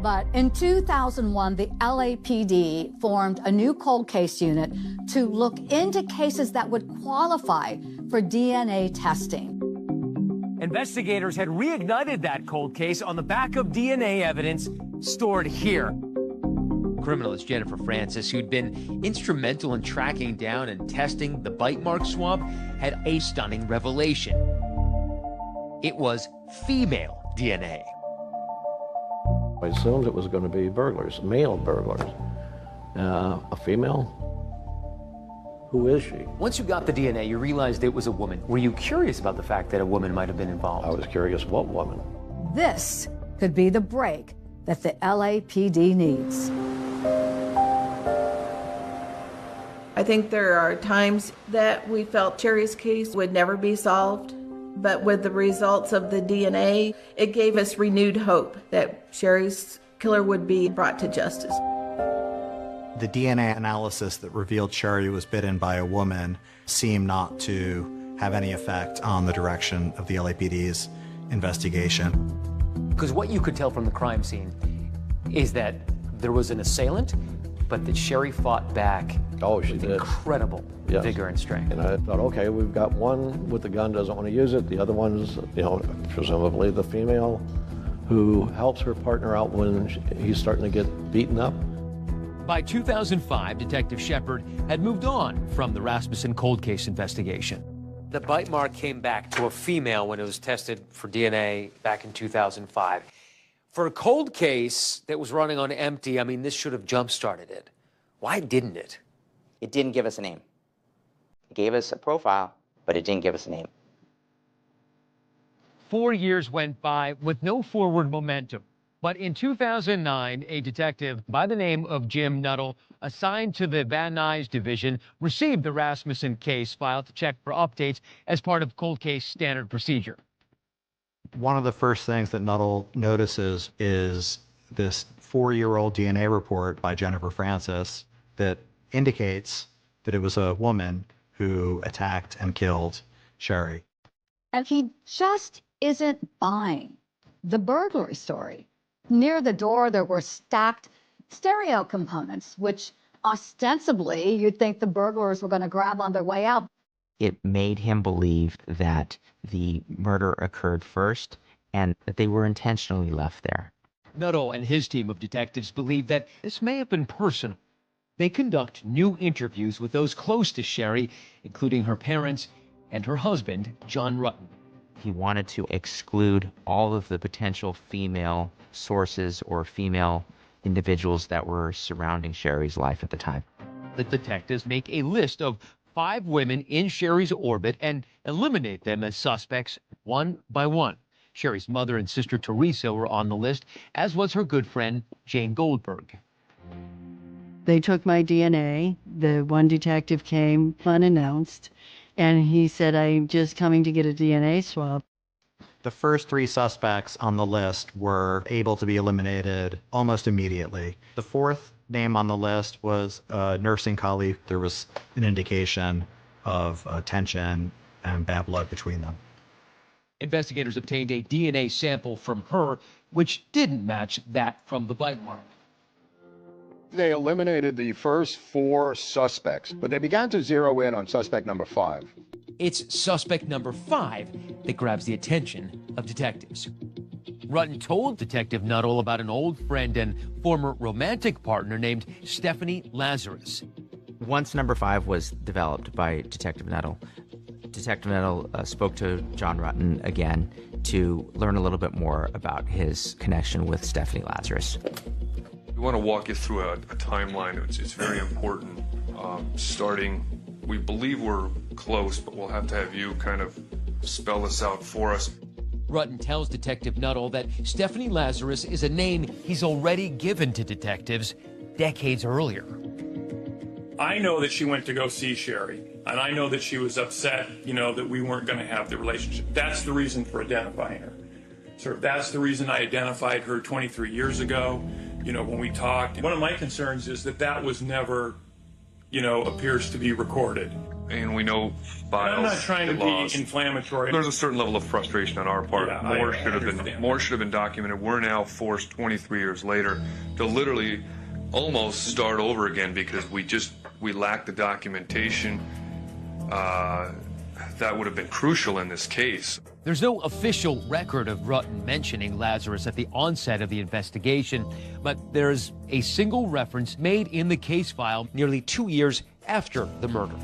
But in 2001, the LAPD formed a new cold case unit to look into cases that would qualify for DNA testing. Investigators had reignited that cold case on the back of DNA evidence stored here. Criminalist Jennifer Francis, who'd been instrumental in tracking down and testing the bite mark swab, had a stunning revelation. It was female DNA. I assumed it was going to be burglars, male burglars. A female? Who is she? Once you got the DNA, you realized it was a woman. Were you curious about the fact that a woman might have been involved? I was curious what woman. This could be the break that the LAPD needs. I think there are times that we felt Sherry's case would never be solved. But with the results of the DNA, it gave us renewed hope that Sherry's killer would be brought to justice. The DNA analysis that revealed Sherry was bitten by a woman seemed not to have any effect on the direction of the LAPD's investigation. Because what you could tell from the crime scene is that there was an assailant, but that Sherry fought back with incredible vigor and strength. And I thought, okay, we've got one with the gun, doesn't want to use it. The other one's, presumably the female who helps her partner out when he's starting to get beaten up. By 2005, Detective Shepard had moved on from the Rasmussen cold case investigation. The bite mark came back to a female when it was tested for DNA back in 2005. For a cold case that was running on empty, I mean, this should have jump-started it. Why didn't it? It didn't give us a name. It gave us a profile, but it didn't give us a name. 4 years went by with no forward momentum. But in 2009, a detective by the name of Jim Nuttall, assigned to the Van Nuys division, received the Rasmussen case file to check for updates as part of cold case standard procedure. One of the first things that Nuttall notices is this 4-year-old DNA report by Jennifer Francis that indicates that it was a woman who attacked and killed Sherry. And he just isn't buying the burglary story. Near the door, there were stacked stereo components, which ostensibly you'd think the burglars were going to grab on their way out. It made him believe that the murder occurred first and that they were intentionally left there. Nuttall and his team of detectives believe that this may have been personal. They conduct new interviews with those close to Sherry, including her parents and her husband, John Rutten. He wanted to exclude all of the potential female sources or female individuals that were surrounding Sherry's life at the time. The detectives make a list of 5 women in Sherry's orbit and eliminate them as suspects one by one. Sherry's mother and sister Teresa were on the list, as was her good friend Jane Goldberg. They took my DNA. The one detective came unannounced, and he said, "I'm just coming to get a DNA swab." The first 3 suspects on the list were able to be eliminated almost immediately. The 4th name on the list was a nursing colleague. There was an indication of tension and bad blood between them. Investigators obtained a DNA sample from her, which didn't match that from the bite mark. They eliminated the first 4 suspects, but they began to zero in on suspect number 5. It's suspect number 5 that grabs the attention of detectives. Rutten told Detective Nuttall about an old friend and former romantic partner named Stephanie Lazarus. Once number 5 was developed by Detective Nuttall, Detective Nuttall spoke to John Rutten again to learn a little bit more about his connection with Stephanie Lazarus. We want to walk you through a timeline. It's very important. Starting, we believe we're close, but we'll have to have you kind of spell this out for us. Rutten tells Detective Nuttall that Stephanie Lazarus is a name he's already given to detectives decades earlier. I know that she went to go see Sherry, and I know that she was upset, that we weren't going to have the relationship. That's the reason for identifying her. So that's the reason I identified her 23 years ago, when we talked. One of my concerns is that was never, appears to be recorded. And we know files. I'm not trying to be inflammatory. There's a certain level of frustration on our part. Yeah, More should have been documented. We're now forced 23 years later to literally almost start over again because we lack the documentation that would have been crucial in this case. There's no official record of Rutten mentioning Lazarus at the onset of the investigation, but there's a single reference made in the case file nearly 2 years after the murder.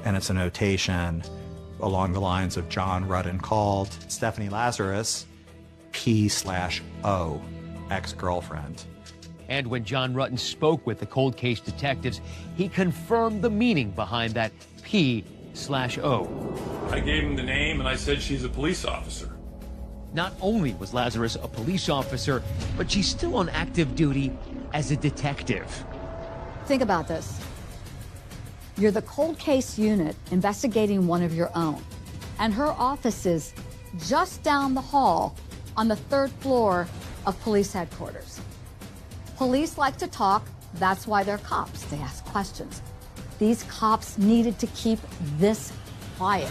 And it's a notation along the lines of John Rutten called Stephanie Lazarus P/O, ex-girlfriend. And when John Rutten spoke with the cold case detectives, he confirmed the meaning behind that P/O. I gave him the name and I said she's a police officer. Not only was Lazarus a police officer, but she's still on active duty as a detective. Think about this. You're the cold case unit investigating one of your own, and her office is just down the hall on the 3rd floor of police headquarters. Police like to talk, that's why they're cops. They ask questions. These cops needed to keep this quiet.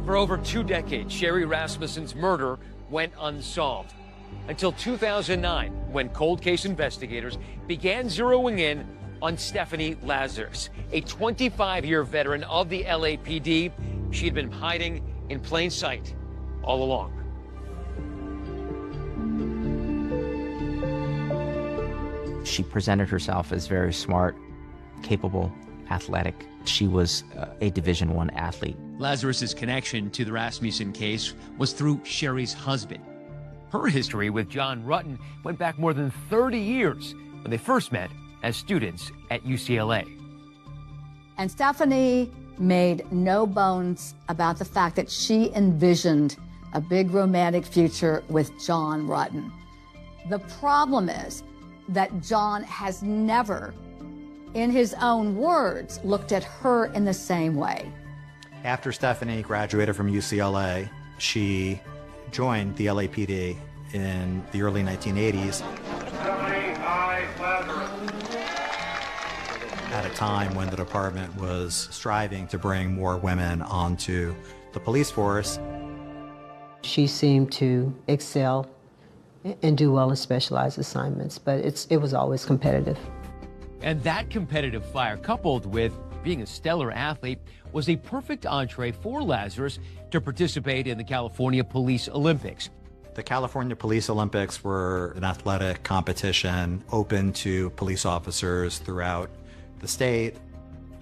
For over 2 decades, Sherry Rasmussen's murder went unsolved. Until 2009, when cold case investigators began zeroing in on Stephanie Lazarus, a 25-year veteran of the LAPD. She had been hiding in plain sight all along. She presented herself as very smart, capable, athletic. She was a Division I athlete. Lazarus's connection to the Rasmussen case was through Sherry's husband. Her history with John Rutten went back more than 30 years when they first met as students at UCLA. And Stephanie made no bones about the fact that she envisioned a big romantic future with John Rutten. The problem is that John has never, in his own words, looked at her in the same way. After Stephanie graduated from UCLA, she joined the LAPD in the early 1980s. At a time when the department was striving to bring more women onto the police force. She seemed to excel and do well in specialized assignments, but it was always competitive. And that competitive fire, coupled with being a stellar athlete, was a perfect entree for Lazarus to participate in the California Police Olympics. The California Police Olympics were an athletic competition open to police officers throughout the state.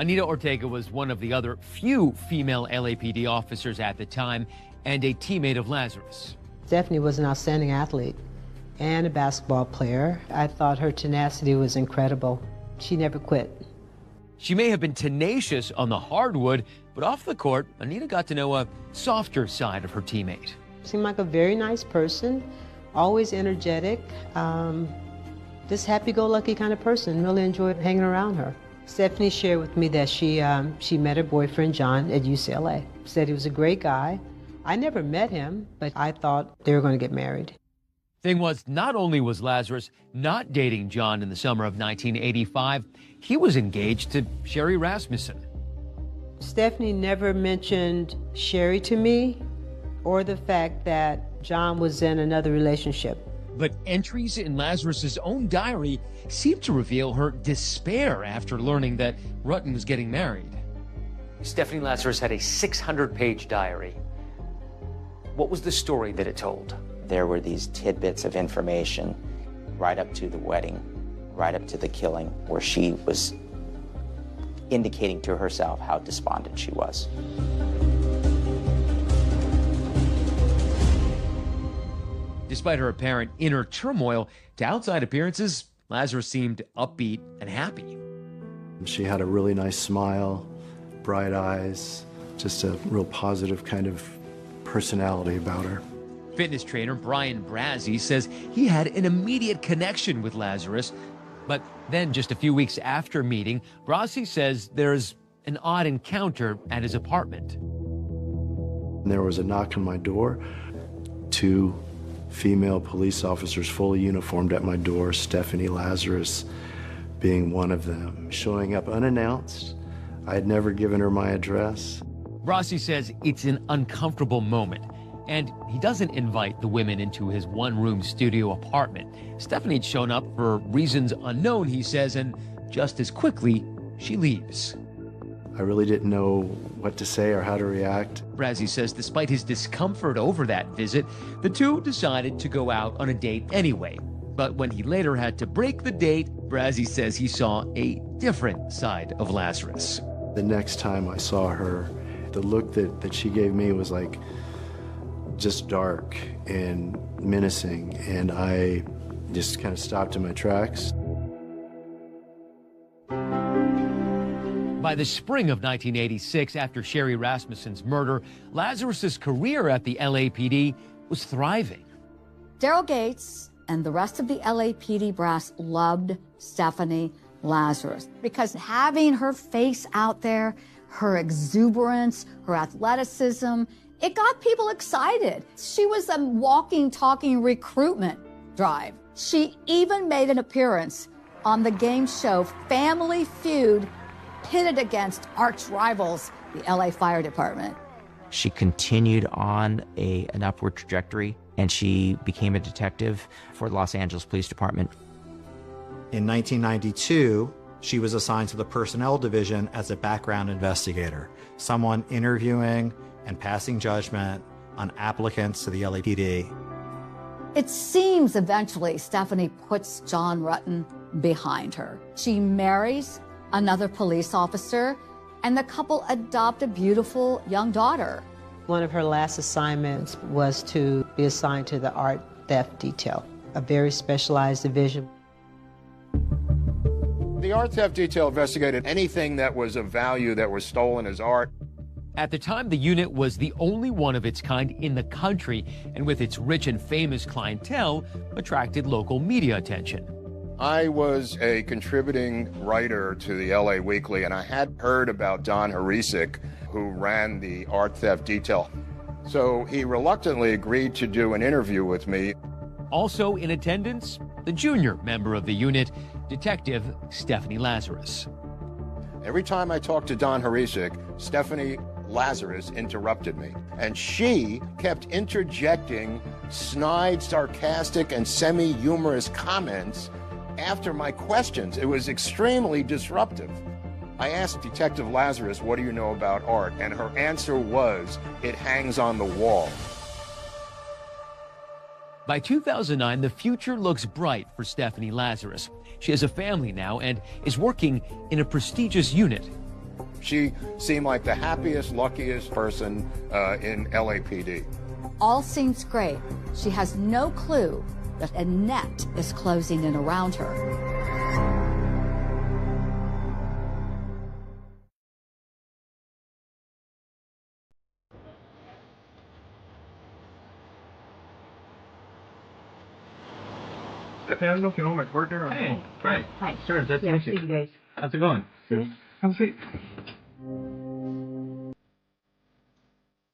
Anita Ortega was one of the other few female LAPD officers at the time and a teammate of Lazarus. Stephanie was an outstanding athlete and a basketball player. I thought her tenacity was incredible. She never quit. She may have been tenacious on the hardwood, but off the court, Anita got to know a softer side of her teammate. Seemed like a very nice person, always energetic, this happy-go-lucky kind of person. Really enjoyed hanging around her. Stephanie shared with me that she met her boyfriend, John, at UCLA. Said he was a great guy. I never met him, but I thought they were going to get married. Thing was, not only was Lazarus not dating John in the summer of 1985, he was engaged to Sherry Rasmussen. Stephanie never mentioned Sherry to me or the fact that John was in another relationship. But entries in Lazarus's own diary seemed to reveal her despair after learning that Rutten was getting married. Stephanie Lazarus had a 600-page diary. What was the story that it told? There were these tidbits of information right up to the wedding, right up to the killing, where she was indicating to herself how despondent she was. Despite her apparent inner turmoil, to outside appearances, Lazarus seemed upbeat and happy. She had a really nice smile, bright eyes, just a real positive kind of personality about her. Fitness trainer Brian Brazzi says he had an immediate connection with Lazarus, but then just a few weeks after meeting, Brazzi says there's an odd encounter at his apartment. There was a knock on my door. 2 female police officers fully uniformed at my door, Stephanie Lazarus being one of them, showing up unannounced. I had never given her my address. Brazzi says it's an uncomfortable moment, and he doesn't invite the women into his one-room studio apartment. Stephanie had shown up for reasons unknown, he says, and just as quickly, she leaves. I really didn't know what to say or how to react. Brazzi says despite his discomfort over that visit, the two decided to go out on a date anyway. But when he later had to break the date, Brazzi says he saw a different side of Lazarus. The next time I saw her, the look that she gave me was like just dark and menacing, and I just kind of stopped in my tracks. By the spring of 1986, after Sherry Rasmussen's murder, Lazarus's career at the LAPD was thriving. Daryl Gates and the rest of the LAPD brass loved Stephanie Lazarus because having her face out there, her exuberance, her athleticism, it got people excited. She was a walking, talking recruitment drive. She even made an appearance on the game show Family Feud, pitted against arch rivals, the LA Fire Department. She continued on an upward trajectory, and she became a detective for the Los Angeles Police Department. In 1992, she was assigned to the Personnel Division as a background investigator, someone interviewing and passing judgment on applicants to the LAPD. It seems eventually Stephanie puts John Rutten behind her. She marries another police officer, and the couple adopt a beautiful young daughter. One of her last assignments was to be assigned to the art theft detail, a very specialized division. The art theft detail investigated anything that was of value that was stolen as art. At the time, the unit was the only one of its kind in the country, and with its rich and famous clientele, attracted local media attention. I was a contributing writer to the LA Weekly, and I had heard about Don Harisik, who ran the art theft detail. So he reluctantly agreed to do an interview with me. Also in attendance, the junior member of the unit, Detective Stephanie Lazarus. Every time I talked to Don Harisik, Stephanie Lazarus interrupted me, and she kept interjecting snide, sarcastic, and semi-humorous comments after my questions. It was extremely disruptive. I asked Detective Lazarus, what do you know about art? And her answer was, it hangs on the wall. By 2009, the future looks bright for Stephanie Lazarus. She has a family now and is working in a prestigious unit. She seemed like the happiest, luckiest person in LAPD. All seems great. She has no clue that a net is closing in around her. I don't know if you know my partner. Or hey, right. Hi. Sure, that's yeah, nice. See you guys. How's it going? Good. Have a seat.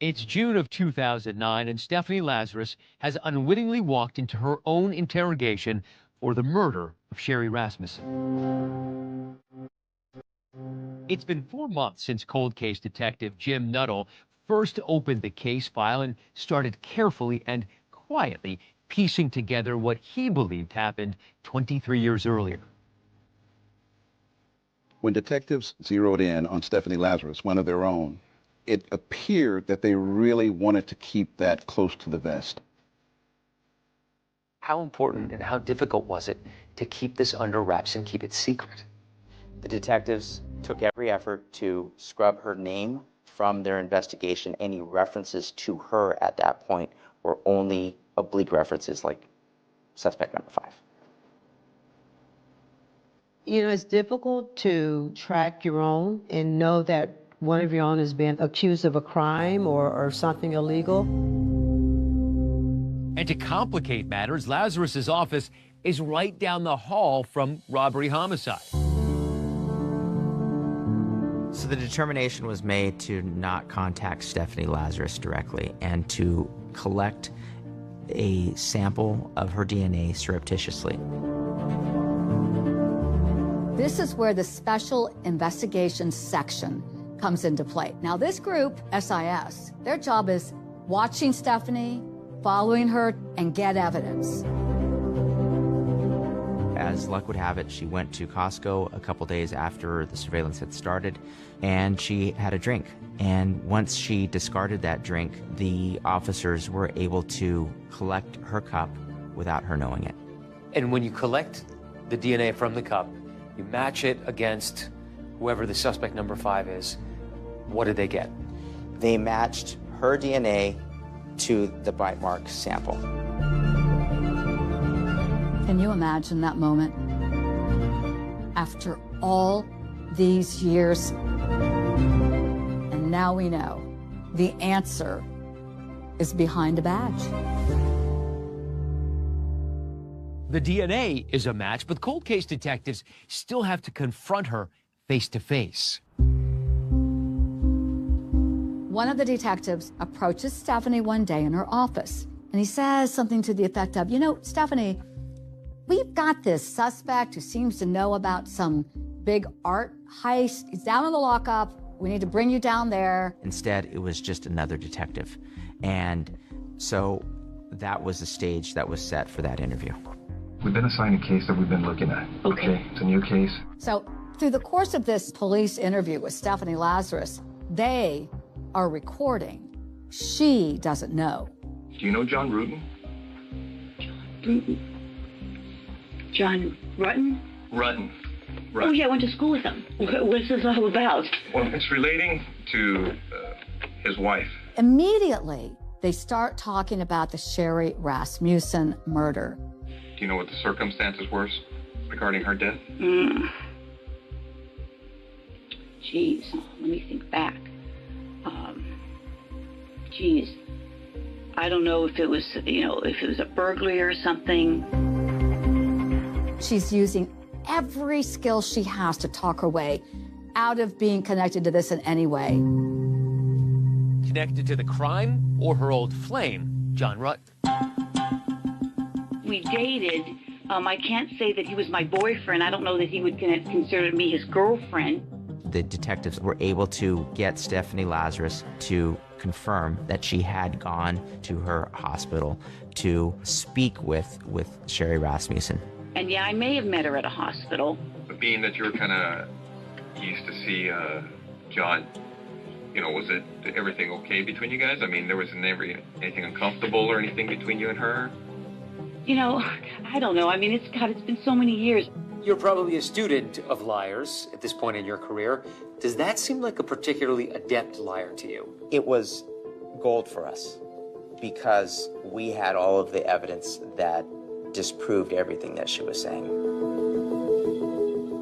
It's June of 2009, and Stephanie Lazarus has unwittingly walked into her own interrogation for the murder of Sherry Rasmussen. It's been 4 months since cold case detective Jim Nuttall first opened the case file and started carefully and quietly piecing together what he believed happened 23 years earlier. When detectives zeroed in on Stephanie Lazarus, one of their own, it appeared that they really wanted to keep that close to the vest. How important and how difficult was it to keep this under wraps and keep it secret? The detectives took every effort to scrub her name from their investigation. Any references to her at that point were only oblique references like suspect number 5. You know, it's difficult to track your own and know that one of your own has been accused of a crime or something illegal. And to complicate matters, Lazarus's office is right down the hall from robbery homicide. So the determination was made to not contact Stephanie Lazarus directly and to collect a sample of her DNA surreptitiously. This is where the Special Investigations Section comes into play. Now, this group, SIS, their job is watching Stephanie, following her, and get evidence. As luck would have it, she went to Costco a couple days after the surveillance had started, and she had a drink. And once she discarded that drink, the officers were able to collect her cup without her knowing it. And when you collect the DNA from the cup, you match it against whoever the suspect number 5 is. What did they get? They matched her DNA to the bite mark sample. Can you imagine that moment? After all these years, and now we know the answer is behind a badge. The DNA is a match, but cold case detectives still have to confront her face to face. One of the detectives approaches Stephanie one day in her office, and he says something to the effect of, you know, Stephanie, we've got this suspect who seems to know about some big art heist. He's down in the lockup. We need to bring you down there. Instead, it was just another detective. And so that was the stage that was set for that interview. We've been assigned a case that we've been looking at. Okay. It's a new case. So through the course of this police interview with Stephanie Lazarus, they are recording. She doesn't know. Do you know John Rutten? John Rutten? Rutten. Oh, yeah, I went to school with him. What's this all about? Well, it's relating to his wife. Immediately, they start talking about the Sherry Rasmussen murder. Do you know what the circumstances were regarding her death? Jeez, let me think back. I don't know if it was, if it was a burglary or something. She's using every skill she has to talk her way out of being connected to this in any way. Connected to the crime or her old flame, John Rutten? We dated. I can't say that he was my boyfriend. I don't know that he would consider me his girlfriend. The detectives were able to get Stephanie Lazarus to confirm that she had gone to her hospital to speak with Sherry Rasmussen. And yeah, I may have met her at a hospital. But being that you were kind of used to see John, was everything okay between you guys? I mean, there was never anything uncomfortable or anything between you and her? I don't know. I mean, it's been so many years. You're probably a student of liars at this point in your career. Does that seem like a particularly adept liar to you? It was gold for us because we had all of the evidence that disproved everything that she was saying.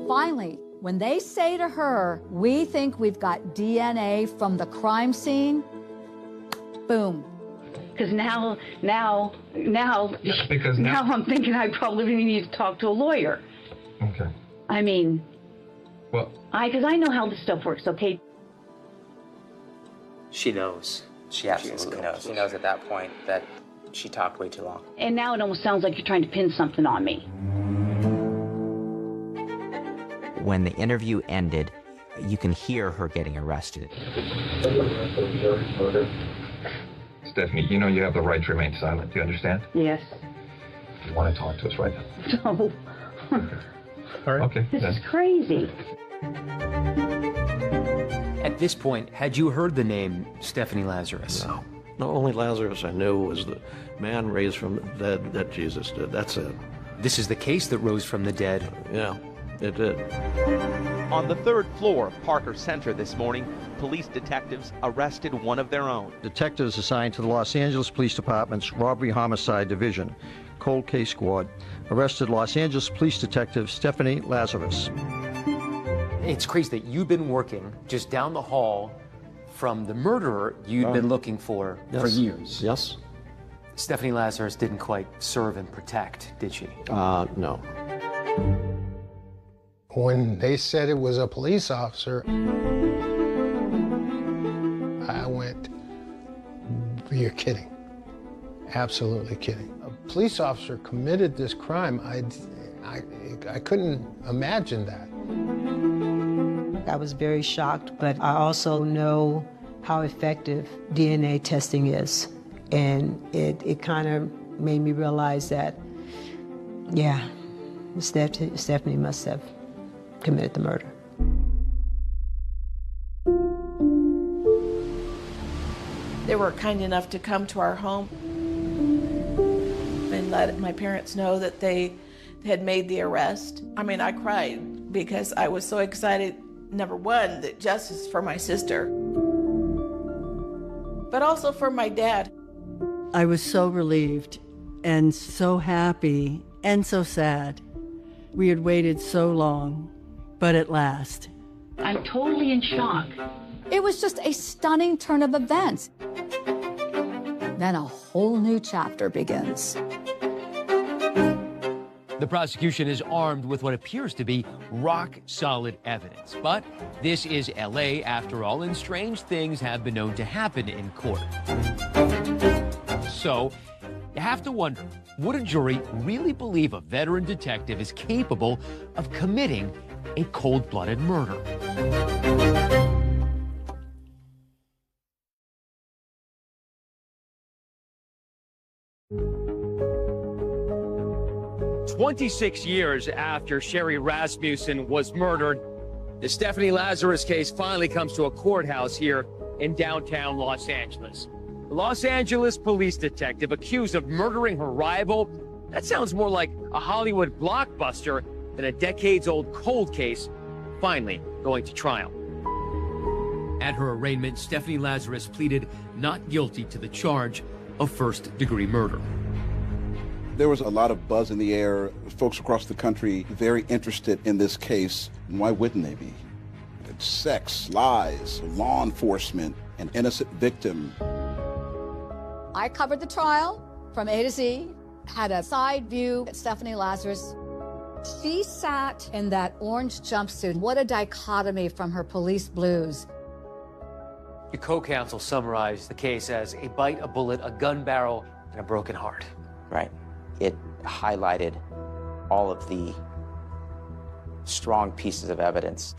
Finally, when they say to her, we think we've got DNA from the crime scene, boom. Because now I'm thinking I probably need to talk to a lawyer. Okay. I mean, well, because I know how this stuff works, okay? She knows. She absolutely knows. She knows at that point that she talked way too long. And now it almost sounds like you're trying to pin something on me. When the interview ended, you can hear her getting arrested. Stephanie, you know you have the right to remain silent. Do you understand? Yes. You want to talk to us right now? No. All right. Okay. This is crazy. At this point, had you heard the name Stephanie Lazarus? No. The only Lazarus I knew was the man raised from the dead that Jesus did. That's it. This is the case that rose from the dead. Yeah, it did. On the third floor of Parker Center this morning, police detectives arrested one of their own. Detectives assigned to the Los Angeles Police Department's Robbery Homicide Division, Cold Case Squad, arrested Los Angeles Police Detective Stephanie Lazarus. It's crazy that you've been working just down the hall from the murderer you'd been looking for years. Yes. Stephanie Lazarus didn't quite serve and protect, did she? No. When they said it was a police officer, I went, you're kidding. Absolutely kidding. A police officer committed this crime. I couldn't imagine that. I was very shocked, but I also know how effective DNA testing is. And it kind of made me realize that, yeah, Stephanie must have committed the murder. They were kind enough to come to our home and let my parents know that they had made the arrest. I mean, I cried because I was so excited, number one, that justice for my sister, but also for my dad. I was so relieved and so happy and so sad. We had waited so long, but at last. I'm totally in shock. It was just a stunning turn of events. Then a whole new chapter begins. The prosecution is armed with what appears to be rock-solid evidence. But this is L.A. after all, and strange things have been known to happen in court. So, you have to wonder, would a jury really believe a veteran detective is capable of committing a cold-blooded murder? 26 years after Sherry Rasmussen was murdered, the Stephanie Lazarus case finally comes to a courthouse here in downtown Los Angeles. A Los Angeles police detective accused of murdering her rival. That sounds more like a Hollywood blockbuster than a decades-old cold case finally going to trial. At her arraignment, Stephanie Lazarus pleaded not guilty to the charge of first-degree murder. There was a lot of buzz in the air, folks across the country very interested in this case, and why wouldn't they be? It's sex, lies, law enforcement, an innocent victim. I covered the trial from A to Z, had a side view at Stephanie Lazarus. She sat in that orange jumpsuit. What a dichotomy from her police blues. Your co-counsel summarized the case as a bite, a bullet, a gun barrel, and a broken heart. Right. It highlighted all of the strong pieces of evidence.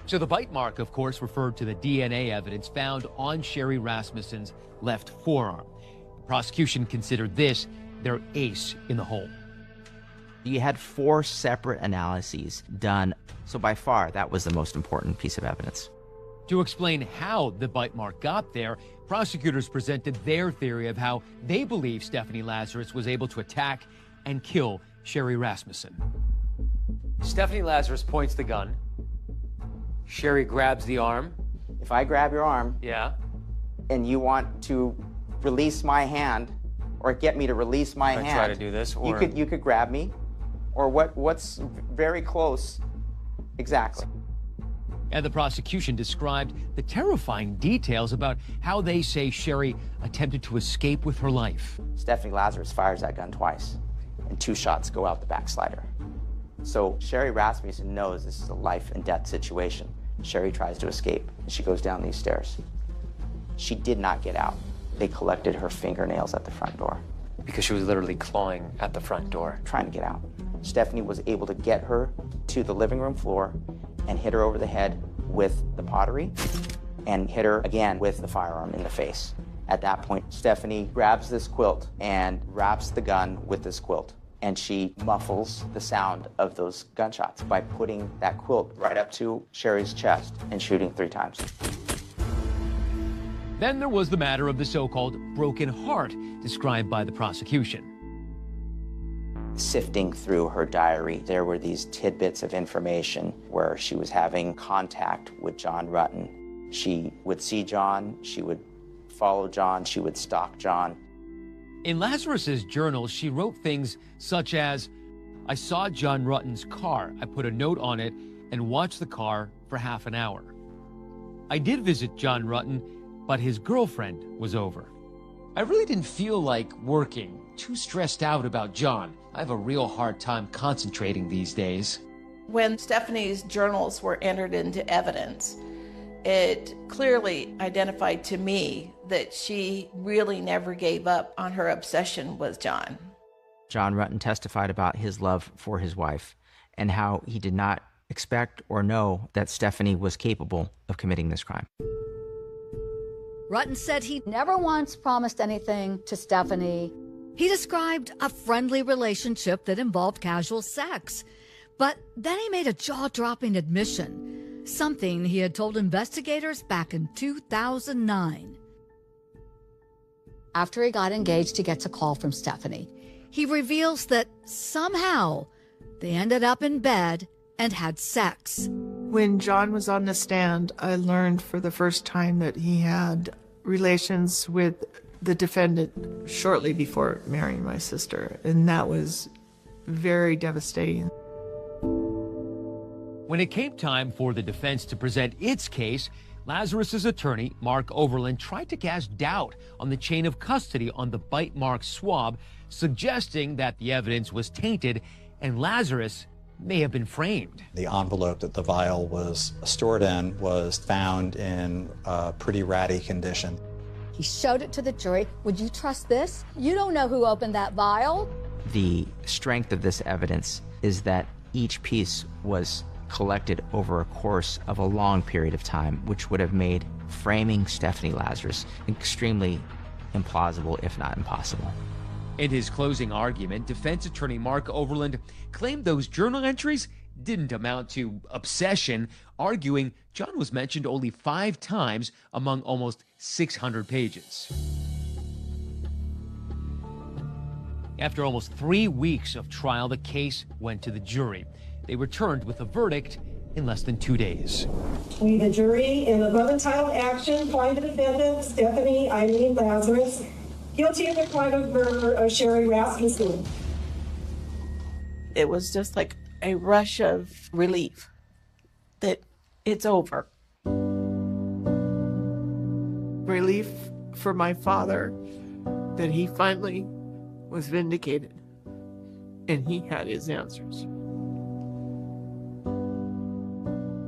So the bite mark, of course, referred to the DNA evidence found on Sherry Rasmussen's left forearm. The prosecution considered this their ace in the hole. You had 4 separate analyses done, so by far that was the most important piece of evidence. To explain how the bite mark got there, prosecutors presented their theory of how they believe Stephanie Lazarus was able to attack and kill Sherry Rasmussen. Stephanie Lazarus points the gun. Sherry grabs the arm. If I grab your arm, yeah, and you want to release my hand, or get me to release my hand, try to do this, or you could grab me, or what's very close, exactly. And the prosecution described the terrifying details about how they say Sherry attempted to escape with her life. Stephanie Lazarus fires that gun twice, and 2 shots go out the backslider. So Sherry Rasmussen knows this is a life and death situation. Sherry tries to escape, and she goes down these stairs. She did not get out. They collected her fingernails at the front door. Because she was literally clawing at the front door. Trying to get out. Stephanie was able to get her to the living room floor and hit her over the head with the pottery and hit her again with the firearm in the face. At that point, Stephanie grabs this quilt and wraps the gun with this quilt. And she muffles the sound of those gunshots by putting that quilt right up to Sherry's chest and shooting 3 times. Then there was the matter of the so-called broken heart described by the prosecution. Sifting through her diary, there were these tidbits of information where she was having contact with John Rutten. She would see John, she would follow John, she would stalk John. In Lazarus's journal, she wrote things such as, I saw John Rutten's car. I put a note on it and watched the car for half an hour. I did visit John Rutten, but his girlfriend was over. I really didn't feel like working. Too stressed out about John. I have a real hard time concentrating these days. When Stephanie's journals were entered into evidence, it clearly identified to me that she really never gave up on her obsession with John. John Rutten testified about his love for his wife and how he did not expect or know that Stephanie was capable of committing this crime. Rutten said he never once promised anything to Stephanie. He described a friendly relationship that involved casual sex. But then he made a jaw-dropping admission, something he had told investigators back in 2009. After he got engaged, he gets a call from Stephanie. He reveals that somehow they ended up in bed and had sex. When John was on the stand, I learned for the first time that he had relations with the defendant shortly before marrying my sister, and that was very devastating. When it came time for the defense to present its case, Lazarus's attorney, Mark Overland, tried to cast doubt on the chain of custody on the bite mark swab, suggesting that the evidence was tainted and Lazarus may have been framed. The envelope that the vial was stored in was found in a pretty ratty condition. He showed it to the jury. Would you trust this? You don't know who opened that vial. The strength of this evidence is that each piece was collected over a course of a long period of time, which would have made framing Stephanie Lazarus extremely implausible, if not impossible. In his closing argument, defense attorney Mark Overland claimed those journal entries didn't amount to obsession, arguing John was mentioned only 5 times among almost 600 pages. After almost 3 weeks of trial, the case went to the jury. They returned with a verdict in less than 2 days. We, the jury, in the above-entitled action, find the defendant, Stephanie Eileen Lazarus, guilty of the crime of murder of Sherry Rasmussen. It was just like a rush of relief that it's over. Relief for my father that he finally was vindicated and he had his answers.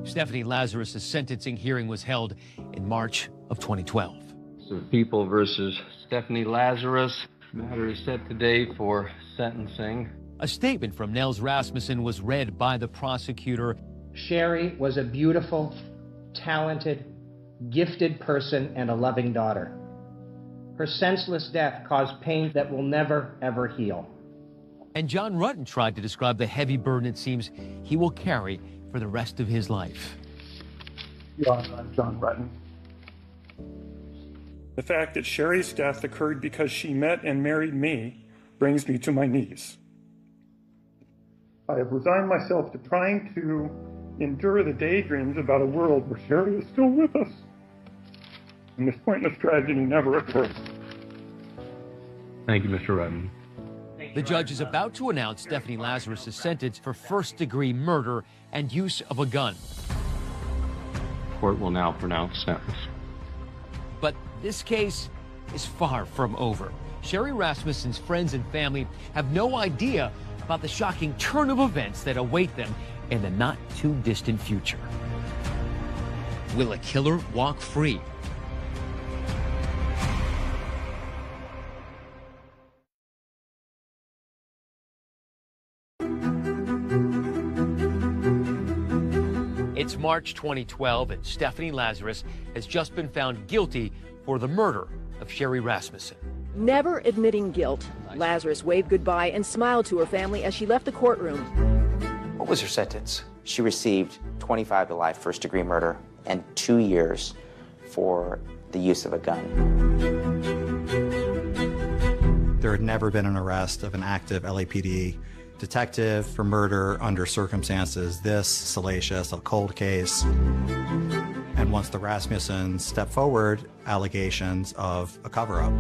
Stephanie Lazarus' sentencing hearing was held in March of 2012. So People versus Stephanie Lazarus. Matter is set today for sentencing. A statement from Nels Rasmussen was read by the prosecutor. Sherry was a beautiful, talented, gifted person and a loving daughter. Her senseless death caused pain that will never, ever heal. And John Rutten tried to describe the heavy burden it seems he will carry for the rest of his life. I'm John Rutten. The fact that Sherry's death occurred because she met and married me brings me to my knees. I have resigned myself to trying to endure the daydreams about a world where Sherry is still with us, and this pointless tragedy never occurred. Thank you, Mr. Rudden. The judge is about to announce Stephanie Lazarus' sentence for first-degree murder and use of a gun. Court will now pronounce sentence. But this case is far from over. Sherry Rasmussen's friends and family have no idea about the shocking turn of events that await them in the not-too-distant future. Will a killer walk free? It's March 2012, and Stephanie Lazarus has just been found guilty for the murder of Sherry Rasmussen. Never admitting guilt, Lazarus waved goodbye and smiled to her family as she left the courtroom. What was her sentence? She received 25 to life first-degree murder and 2 years for the use of a gun. There had never been an arrest of an active LAPD detective for murder under circumstances this salacious, a cold case. And once the Rasmussens stepped forward, allegations of a cover-up.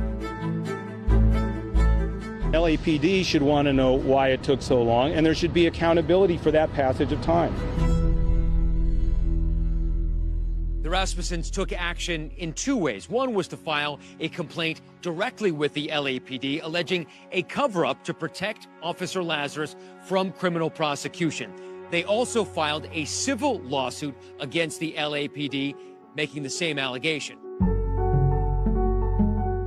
LAPD should want to know why it took so long, and there should be accountability for that passage of time. The Rasmussens took action in 2 ways. One was to file a complaint directly with the LAPD, alleging a cover-up to protect Officer Lazarus from criminal prosecution. They also filed a civil lawsuit against the LAPD, making the same allegation.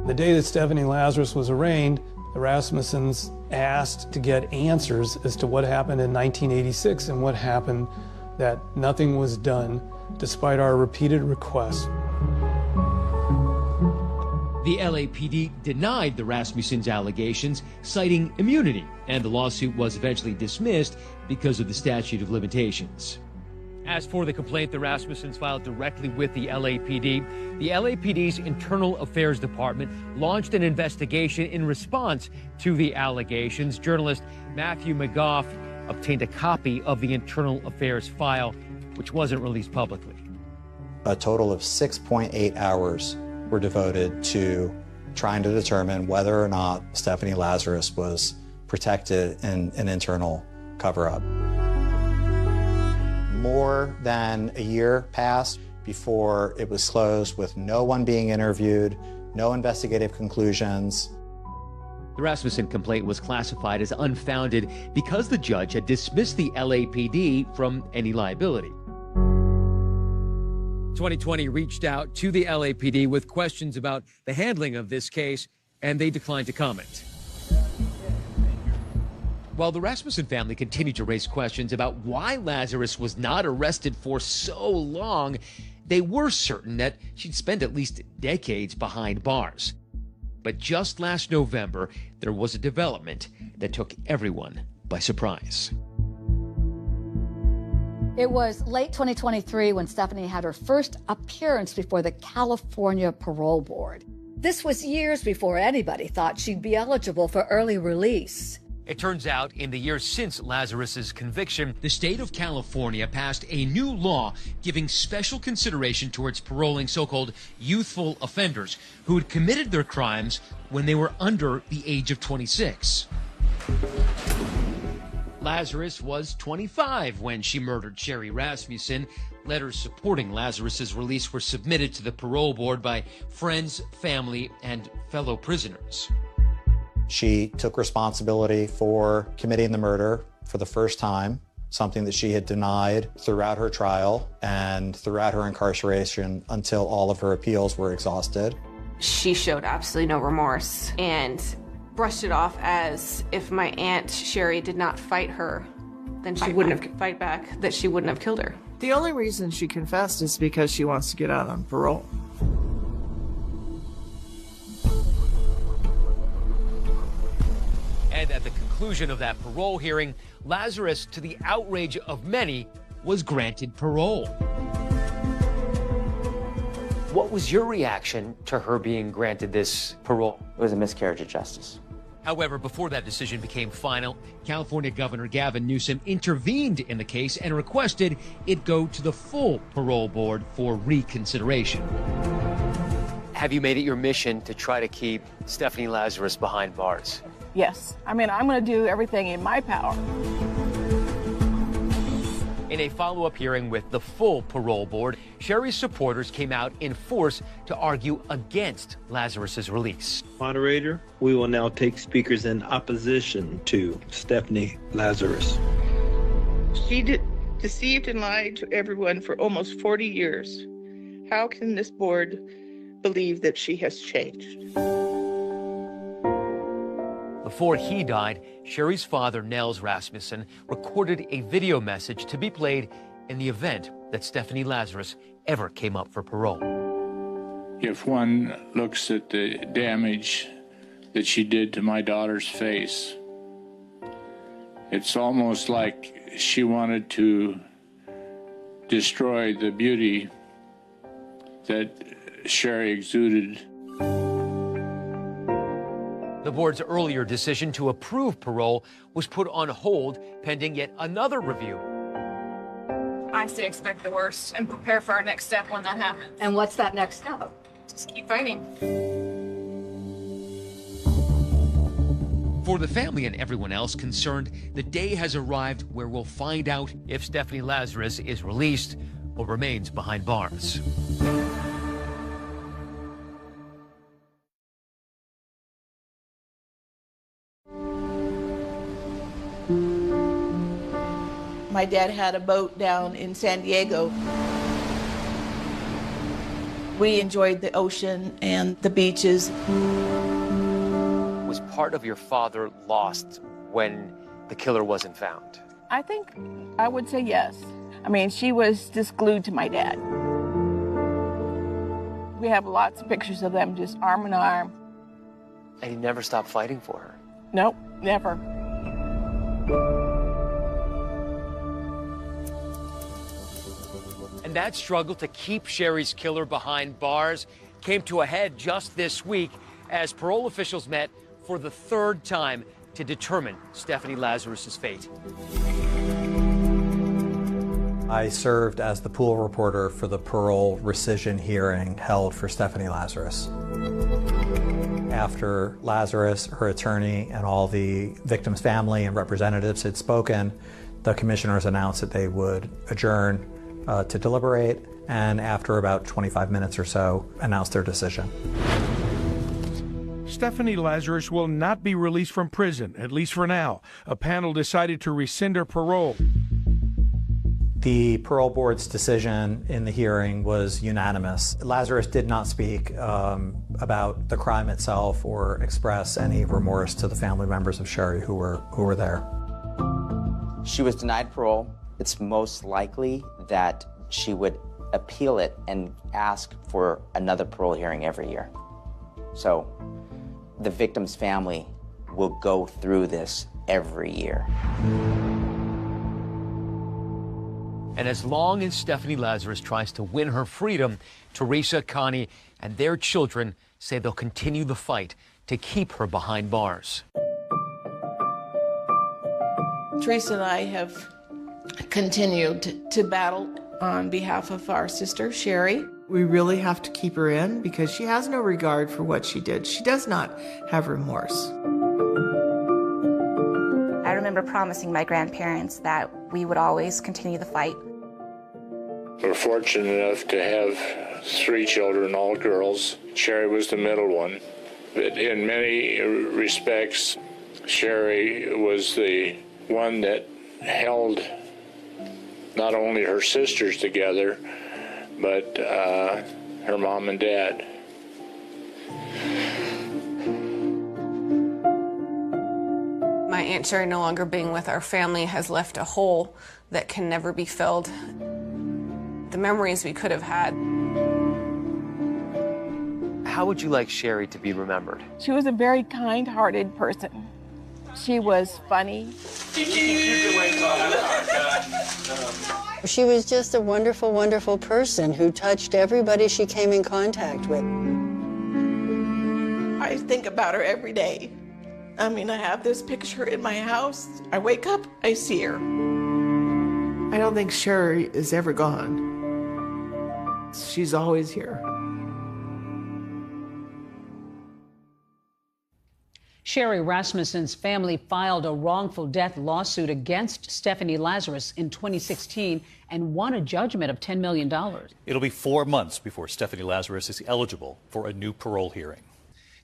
The day that Stephanie Lazarus was arraigned, the Rasmussens asked to get answers as to what happened in 1986 and what happened that nothing was done despite our repeated requests. The LAPD denied the Rasmussens' allegations, citing immunity, and the lawsuit was eventually dismissed because of the statute of limitations. As for the complaint the Rasmussens filed directly with the LAPD's Internal Affairs Department launched an investigation in response to the allegations. Journalist Matthew McGough obtained a copy of the Internal Affairs file, which wasn't released publicly. A total of 6.8 hours were devoted to trying to determine whether or not Stephanie Lazarus was protected in an internal cover-up. More than a year passed before it was closed with no one being interviewed, no investigative conclusions. The Rasmussen complaint was classified as unfounded because the judge had dismissed the LAPD from any liability. 2020 reached out to the LAPD with questions about the handling of this case, and they declined to comment. While the Rasmussen family continued to raise questions about why Lazarus was not arrested for so long, they were certain that she'd spent at least decades behind bars. But just last November, there was a development that took everyone by surprise. It was late 2023 when Stephanie had her first appearance before the California Parole Board. This was years before anybody thought she'd be eligible for early release. It turns out, in the years since Lazarus's conviction, the state of California passed a new law giving special consideration towards paroling so-called youthful offenders who had committed their crimes when they were under the age of 26. Lazarus was 25 when she murdered Sherry Rasmussen. Letters supporting Lazarus's release were submitted to the parole board by friends, family, and fellow prisoners. She took responsibility for committing the murder for the first time, something that she had denied throughout her trial and throughout her incarceration until all of her appeals were exhausted. She showed absolutely no remorse and brushed it off as if my Aunt Sherry did not fight her, then she wouldn't have fight back, that she wouldn't have killed her. The only reason she confessed is because she wants to get out on parole. And at the conclusion of that parole hearing, Lazarus, to the outrage of many, was granted parole. What was your reaction to her being granted this parole? It was a miscarriage of justice. However, before that decision became final, California Governor Gavin Newsom intervened in the case and requested it go to the full parole board for reconsideration. Have you made it your mission to try to keep Stephanie Lazarus behind bars? Yes. I mean, I'm going to do everything in my power. In a follow-up hearing with the full parole board, Sherry's supporters came out in force to argue against Lazarus's release. Moderator, we will now take speakers in opposition to Stephanie Lazarus. She deceived and lied to everyone for almost 40 years. How can this board believe that she has changed? Before he died, Sherry's father, Nels Rasmussen, recorded a video message to be played in the event that Stephanie Lazarus ever came up for parole. If one looks at the damage that she did to my daughter's face, it's almost like she wanted to destroy the beauty that Sherry exuded. The board's earlier decision to approve parole was put on hold pending yet another review. I say expect the worst and prepare for our next step when that happens. And what's that next step? Just keep fighting. For the family and everyone else concerned, the day has arrived where we'll find out if Stephanie Lazarus is released or remains behind bars. My dad had a boat down in San Diego. We enjoyed the ocean and the beaches. Was part of your father lost when the killer wasn't found? I think I would say yes. I mean, she was just glued to my dad. We have lots of pictures of them just arm in arm. And he never stopped fighting for her? Nope, never. And that struggle to keep Sherry's killer behind bars came to a head just this week as parole officials met for the third time to determine Stephanie Lazarus's fate. I served as the pool reporter for the parole rescission hearing held for Stephanie Lazarus. After Lazarus, her attorney, and all the victim's family and representatives had spoken, the commissioners announced that they would adjourn to deliberate, and after about 25 minutes or so, announced their decision. Stephanie Lazarus will not be released from prison, at least for now. A panel decided to rescind her parole. The parole board's decision in the hearing was unanimous. Lazarus did not speak about the crime itself or express any remorse to the family members of Sherry who were there. She was denied parole. It's most likely that she would appeal it and ask for another parole hearing every year. So the victim's family will go through this every year. And as long as Stephanie Lazarus tries to win her freedom, Teresa, Connie, and their children say they'll continue the fight to keep her behind bars. Teresa and I have continued to battle on behalf of our sister, Sherry. We really have to keep her in because she has no regard for what she did. She does not have remorse. I remember promising my grandparents that we would always continue the fight. We're fortunate enough to have 3 children, all girls. Sherry was the middle one. But in many respects, Sherry was the one that held not only her sisters together, but her mom and dad. My Aunt Sherry no longer being with our family has left a hole that can never be filled. The memories we could have had. How would you like Sherry to be remembered? She was a very kind-hearted person. She was funny. She was just a wonderful, wonderful person who touched everybody she came in contact with. I think about her every day. I mean, I have this picture in my house. I wake up, I see her. I don't think Sherry is ever gone. She's always here. Sherry Rasmussen's family filed a wrongful death lawsuit against Stephanie Lazarus in 2016 and won a judgment of $10 million. It'll be 4 months before Stephanie Lazarus is eligible for a new parole hearing.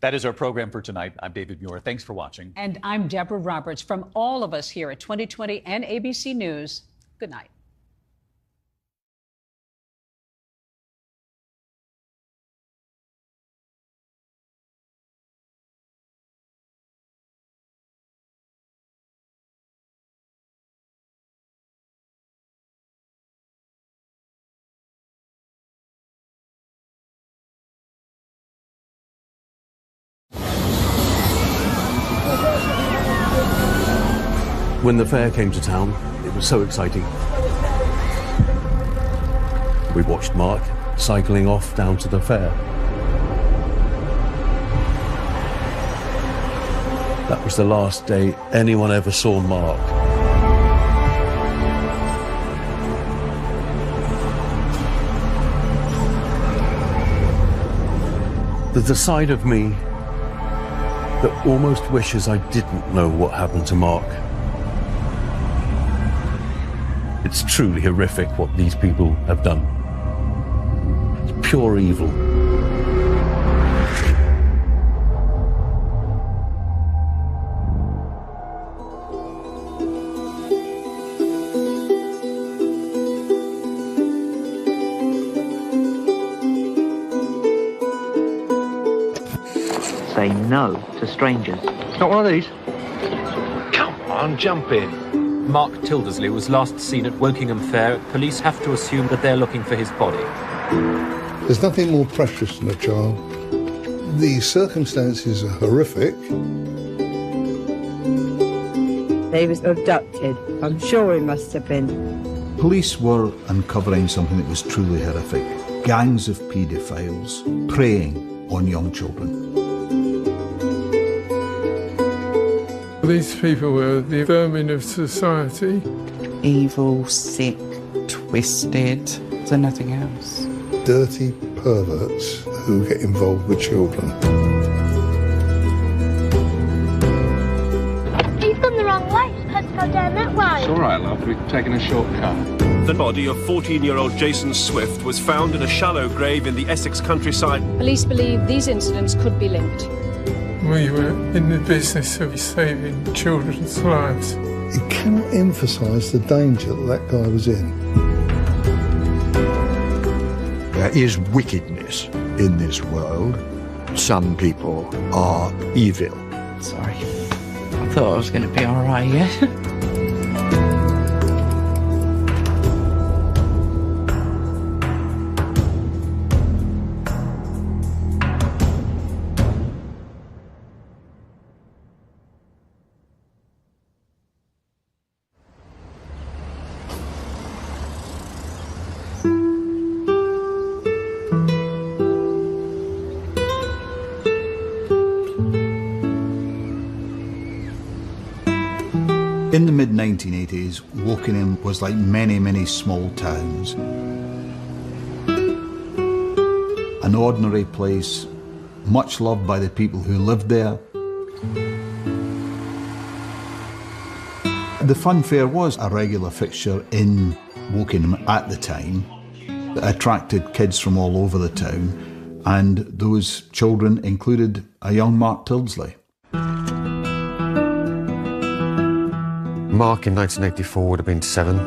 That is our program for tonight. I'm David Muir. Thanks for watching. And I'm Deborah Roberts. From all of us here at 2020 and ABC News, good night. When the fair came to town, it was so exciting. We watched Mark cycling off down to the fair. That was the last day anyone ever saw Mark. There's a side of me that almost wishes I didn't know what happened to Mark. It's truly horrific what these people have done. It's pure evil. Say no to strangers. Not one of these. Come on, jump in. Mark Tildersley was last seen at Wokingham Fair. Police have to assume that they're looking for his body. There's nothing more precious than a child. The circumstances are horrific. He was abducted. I'm sure he must have been. Police were uncovering something that was truly horrific. Gangs of paedophiles preying on young children. These people were the vermin of society. Evil, sick, twisted, so nothing else. Dirty perverts who get involved with children. You've gone the wrong way. You're supposed to go down that way. It's all right, love. We've taken a shortcut. The body of 14-year-old Jason Swift was found in a shallow grave in the Essex countryside. Police believe these incidents could be linked. We were in the business of saving children's lives. You cannot emphasise the danger that guy was in. There is wickedness in this world. Some people are evil. Sorry. I thought I was going to be all right, yeah? In the mid-1980s, Wokingham was like many, many small towns. An ordinary place, much loved by the people who lived there. The fun fair was a regular fixture in Wokingham at the time that attracted kids from all over the town, and those children included a young Mark Tildersley. Mark in 1984 would have been 7.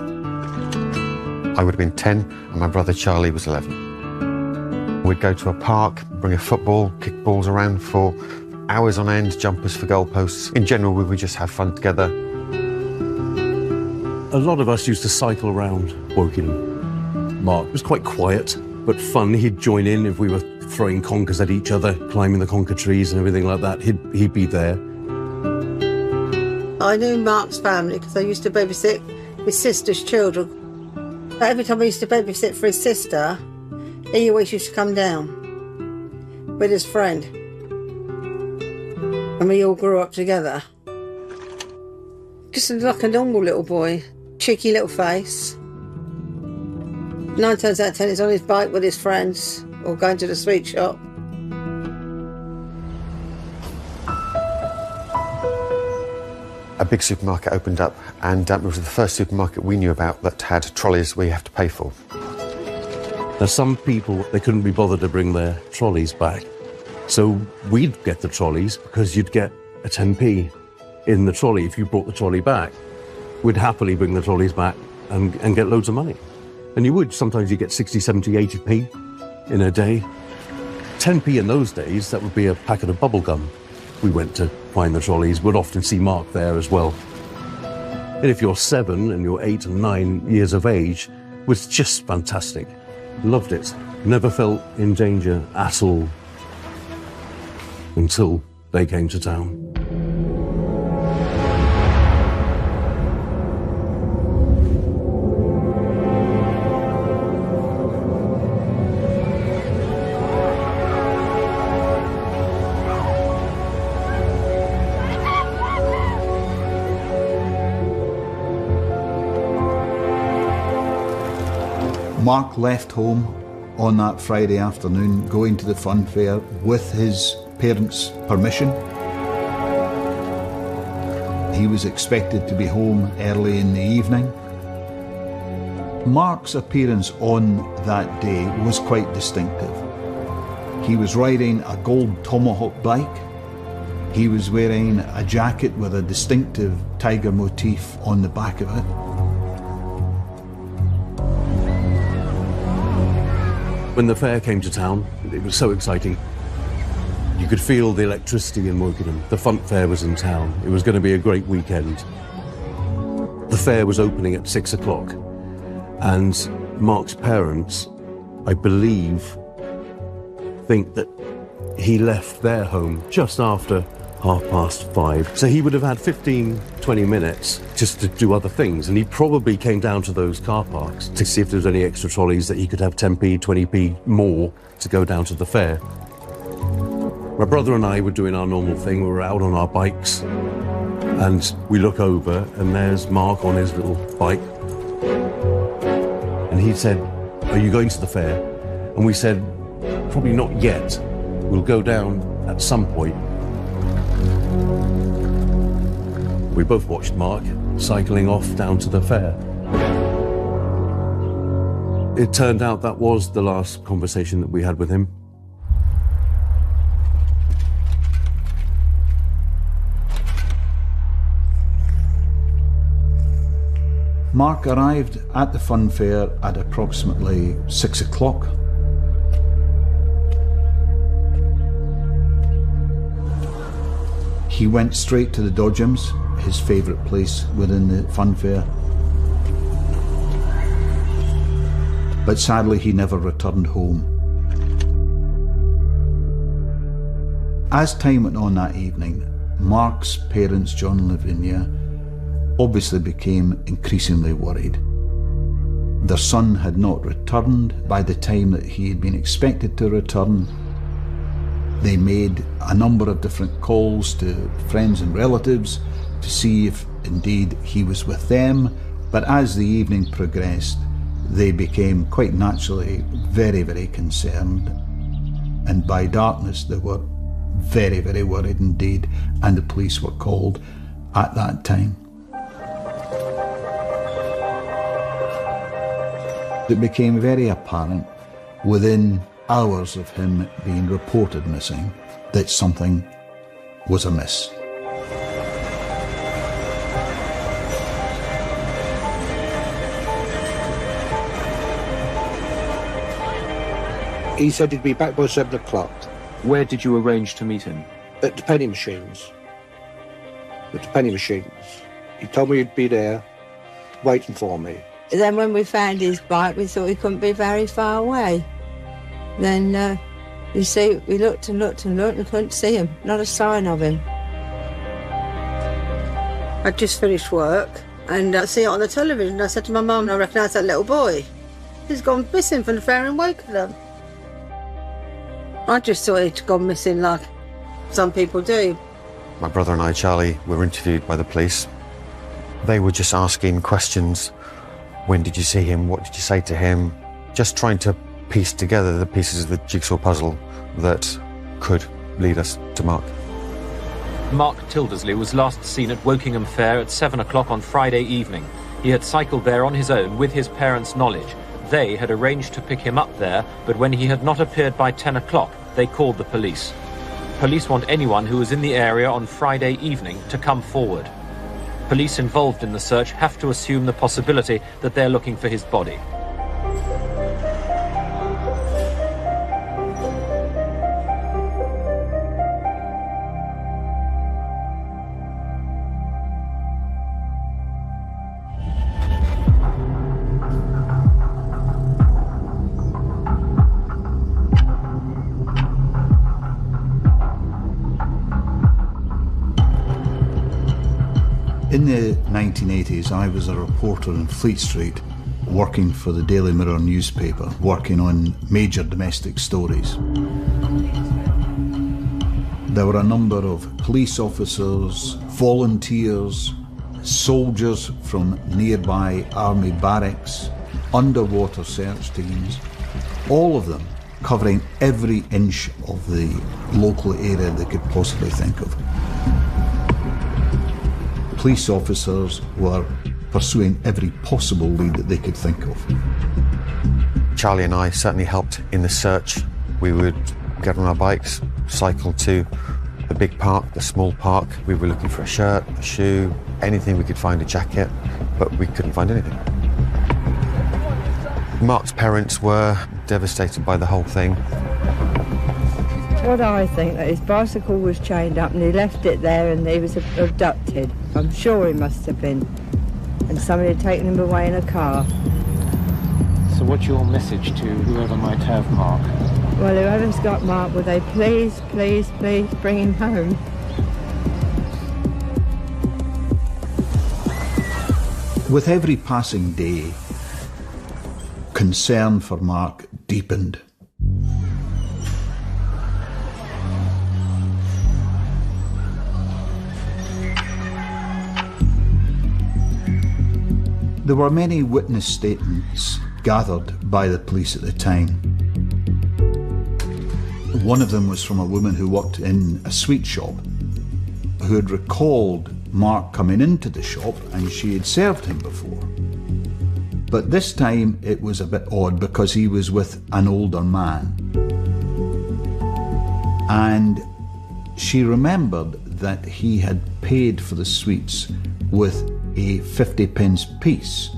I would have been 10, and my brother Charlie was 11. We'd go to a park, bring a football, kick balls around for hours on end, jumpers for goalposts. In general, we would just have fun together. A lot of us used to cycle around Wokingham. Mark was quite quiet, but fun. He'd join in if we were throwing conkers at each other, climbing the conker trees and everything like that. He'd be there. I knew Mark's family because I used to babysit his sister's children. Every time I used to babysit for his sister, he always used to come down with his friend. And we all grew up together. Just like a normal little boy. Cheeky little face. 9 times out of 10 he's on his bike with his friends or going to the sweet shop. A big supermarket opened up, and it was the first supermarket we knew about that had trolleys where you have to pay for. Now, some people, they couldn't be bothered to bring their trolleys back. So we'd get the trolleys because you'd get a 10p in the trolley if you brought the trolley back. We'd happily bring the trolleys back and get loads of money. And you would. Sometimes you get 60, 70, 80p in a day. 10p in those days, that would be a packet of bubble gum. We went to find the trolleys. We'd often see Mark there as well. And if you're 7 and you're 8 and 9 years of age, it was just fantastic. Loved it. Never felt in danger at all until they came to town. Mark left home on that Friday afternoon, going to the fun fair with his parents' permission. He was expected to be home early in the evening. Mark's appearance on that day was quite distinctive. He was riding a gold Tomahawk bike. He was wearing a jacket with a distinctive tiger motif on the back of it. When the fair came to town, it was so exciting. You could feel the electricity in Wokingham. The fun fair was in town. It was going to be a great weekend. The fair was opening at 6 o'clock, and Mark's parents, I believe, think that he left their home just after 5:30. So he would have had 15, 20 minutes just to do other things. And he probably came down to those car parks to see if there was any extra trolleys that he could have 10p, 20p more to go down to the fair. My brother and I were doing our normal thing. We were out on our bikes, and we look over, and there's Mark on his little bike. And he said, "Are you going to the fair?" And we said, "Probably not yet. We'll go down at some point." We both watched Mark cycling off down to the fair. It turned out that was the last conversation that we had with him. Mark arrived at the fun fair at approximately 6 o'clock. He went straight to the Dodgems, his favourite place within the fun fair. But sadly, he never returned home. As time went on that evening, Mark's parents, John and Lavinia, obviously became increasingly worried. Their son had not returned by the time that he had been expected to return. They made a number of different calls to friends and relatives to see if indeed he was with them, but as the evening progressed, they became quite naturally very, very concerned. And by darkness, they were very, very worried indeed, and the police were called at that time. It became very apparent within hours of him being reported missing that something was amiss. He said he'd be back by 7 o'clock. Where did you arrange to meet him? At the penny machines. At the penny machines. He told me he'd be there, waiting for me. Then when we found his bike, we thought he couldn't be very far away. Then, you see, we looked and looked and looked and couldn't see him. Not a sign of him. I'd just finished work and I see it on the television. I said to my mum, I recognise that little boy. He's gone missing from the fair in Wokingham. I just thought he'd gone missing like some people do. My brother and I, Charlie, were interviewed by the police. They were just asking questions. When did you see him? What did you say to him? Just trying to piece together the pieces of the jigsaw puzzle that could lead us to Mark. Mark Tildersley was last seen at Wokingham Fair at 7 o'clock on Friday evening. He had cycled there on his own with his parents' knowledge. They had arranged to pick him up there, but when he had not appeared by 10 o'clock, they called the police. Police want anyone who was in the area on Friday evening to come forward. Police involved in the search have to assume the possibility that they're looking for his body. In the 1980s, I was a reporter in Fleet Street, working for the Daily Mirror newspaper, working on major domestic stories. There were a number of police officers, volunteers, soldiers from nearby army barracks, underwater search teams, all of them covering every inch of the local area they could possibly think of. Police officers were pursuing every possible lead that they could think of. Charlie and I certainly helped in the search. We would get on our bikes, cycle to the big park, the small park. We were looking for a shirt, a shoe, anything we could find, a jacket, but we couldn't find anything. Mark's parents were devastated by the whole thing. What I think, that his bicycle was chained up and he left it there and he was abducted. I'm sure he must have been. And somebody had taken him away in a car. So what's your message to whoever might have Mark? Well, whoever's got Mark, will they please, please, please bring him home? With every passing day, concern for Mark deepened. There were many witness statements gathered by the police at the time. One of them was from a woman who worked in a sweet shop, who had recalled Mark coming into the shop and she had served him before. But this time it was a bit odd because he was with an older man. And she remembered that he had paid for the sweets with a 50-pence piece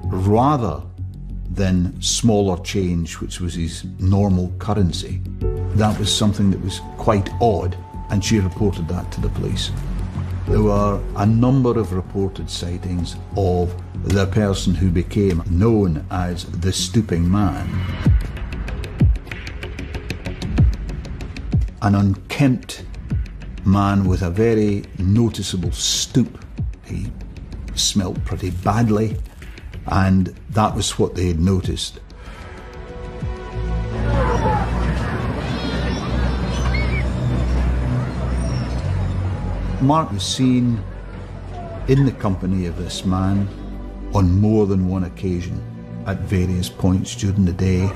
rather than smaller change, which was his normal currency. That was something that was quite odd, and she reported that to the police. There were a number of reported sightings of the person who became known as the stooping man. An unkempt man with a very noticeable stoop. He smelt pretty badly, and that was what they had noticed. Mark was seen in the company of this man on more than one occasion at various points during the day.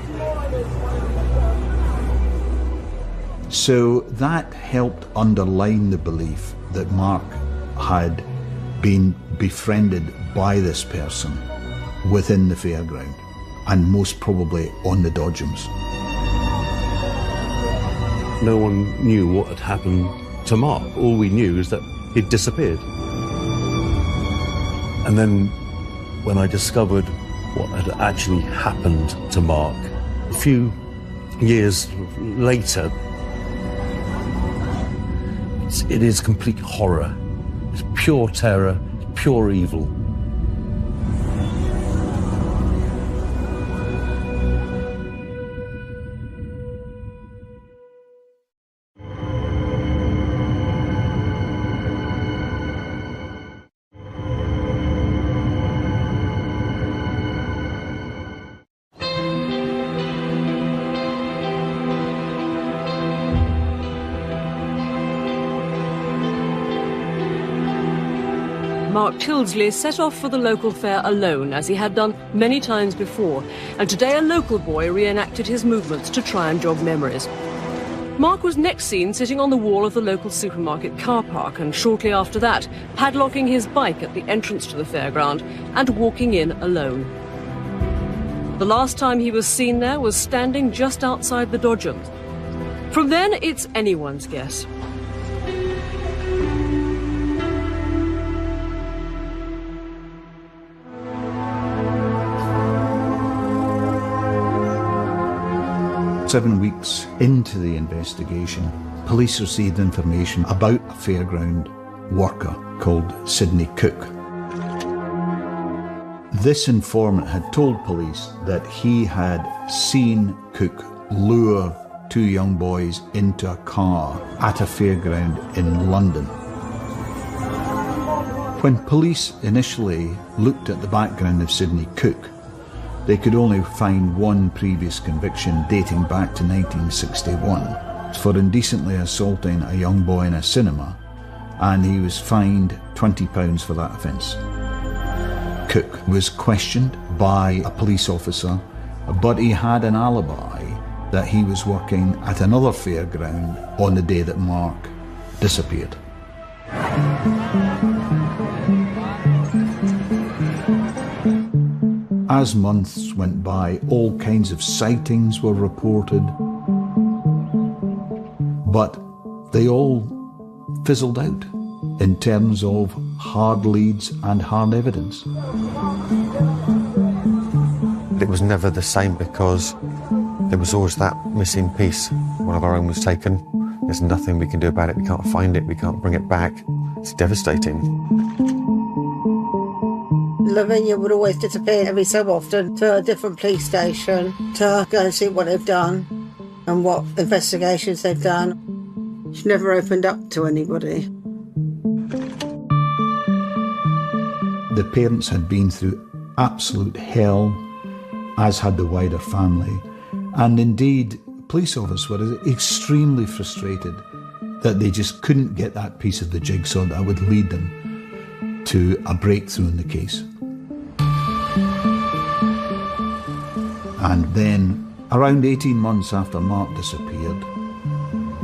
So that helped underline the belief that Mark had been befriended by this person within the fairground, and most probably on the dodgems. No one knew what had happened to Mark. All we knew is that he'd disappeared. And then when I discovered what had actually happened to Mark, a few years later, it is complete horror. It's pure terror, pure evil. Mark Tildesley set off for the local fair alone, as he had done many times before, and today a local boy reenacted his movements to try and jog memories. Mark was next seen sitting on the wall of the local supermarket car park, and shortly after that, padlocking his bike at the entrance to the fairground and walking in alone. The last time he was seen there was standing just outside the Dodgems. From then, it's anyone's guess. Seven weeks into the investigation, police received information about a fairground worker called Sidney Cook. This informant had told police that he had seen Cook lure two young boys into a car at a fairground in London. When police initially looked at the background of Sidney Cook, they could only find one previous conviction dating back to 1961 for indecently assaulting a young boy in a cinema, and he was fined £20 for that offence. Cook was questioned by a police officer, but he had an alibi that he was working at another fairground on the day that Mark disappeared. As months went by, all kinds of sightings were reported, but they all fizzled out in terms of hard leads and hard evidence. It was never the same because there was always that missing piece. One of our own was taken. There's nothing we can do about it. We can't find it. We can't bring it back. It's devastating. Lavinia would always disappear every so often to a different police station to go and see what they've done and what investigations they've done. She never opened up to anybody. The parents had been through absolute hell, as had the wider family, and indeed police officers were extremely frustrated that they just couldn't get that piece of the jigsaw that would lead them to a breakthrough in the case. And then, around 18 months after Mark disappeared,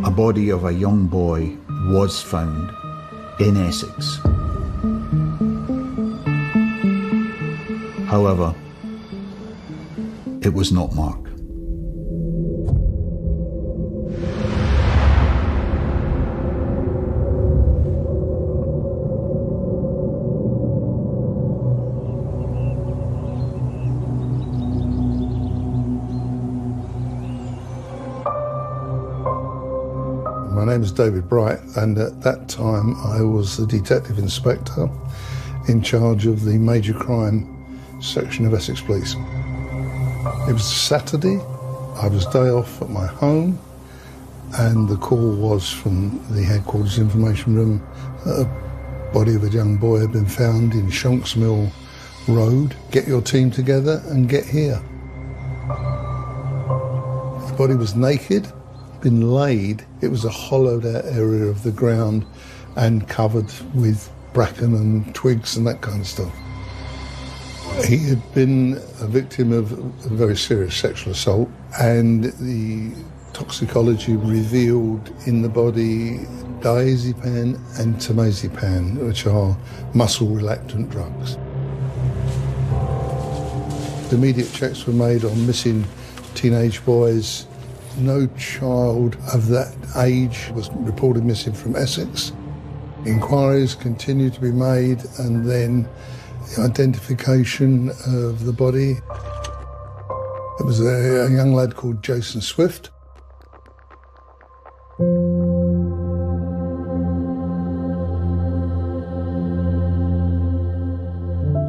a body of a young boy was found in Essex. However, it was not Mark. My name is David Bright, and at that time I was the detective inspector in charge of the major crime section of Essex Police. It was Saturday, I was day off at my home, and the call was from the headquarters information room that a body of a young boy had been found in Shonks Mill Road. Get your team together and get here. The body was naked, been laid. It was a hollowed out area of the ground and covered with bracken and twigs and that kind of stuff. He had been a victim of a very serious sexual assault, and the toxicology revealed in the body diazepam and temazepam, which are muscle-relaxant drugs. Immediate checks were made on missing teenage boys. No child of that age was reported missing from Essex. Inquiries continued to be made, and then the identification of the body. It was a young lad called Jason Swift.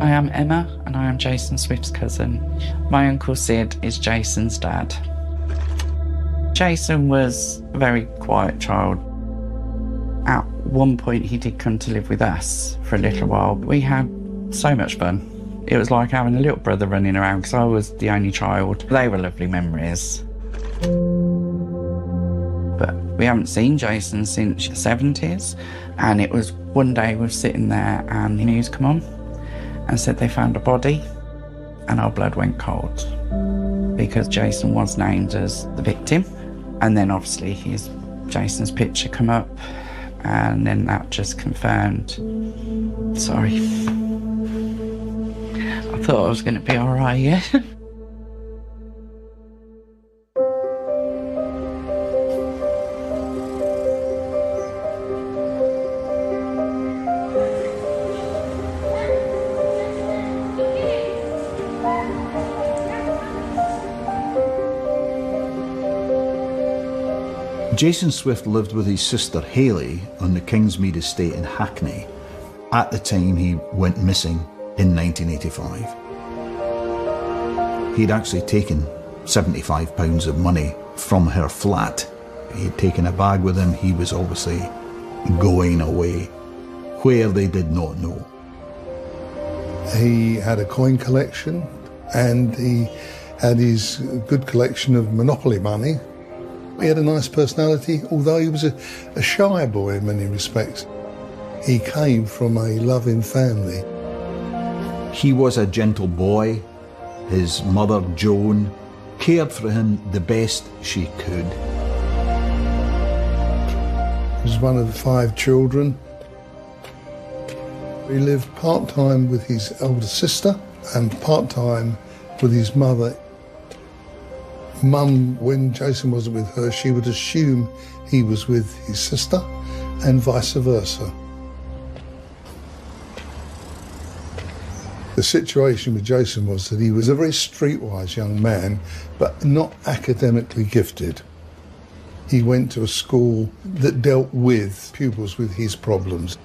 I am Emma, and I am Jason Swift's cousin. My uncle Sid is Jason's dad. Jason was a very quiet child. At one point he did come to live with us for a little while. We had so much fun. It was like having a little brother running around because I was the only child. They were lovely memories. But we haven't seen Jason since the 70s, And it was one day we were sitting there and the news come on and said they found a body, and our blood went cold because Jason was named as the victim. And then obviously Jason's picture come up, and then that just confirmed. Sorry. I thought I was going to be all right, yeah. Jason Swift lived with his sister Hayley on the Kingsmead estate in Hackney at the time he went missing in 1985. He'd actually taken £75 of money from her flat. He'd taken a bag with him. He was obviously going away, where they did not know. He had a coin collection and he had his good collection of Monopoly money. He had a nice personality, although he was a shy boy in many respects. He came from a loving family. He was a gentle boy. His mother, Joan, cared for him the best she could. He was one of 5 children. He lived part-time with his older sister and part-time with his mother. Mum, when Jason wasn't with her, she would assume he was with his sister and vice versa. The situation with Jason was that he was a very streetwise young man, but not academically gifted. He went to a school that dealt with pupils with his problems.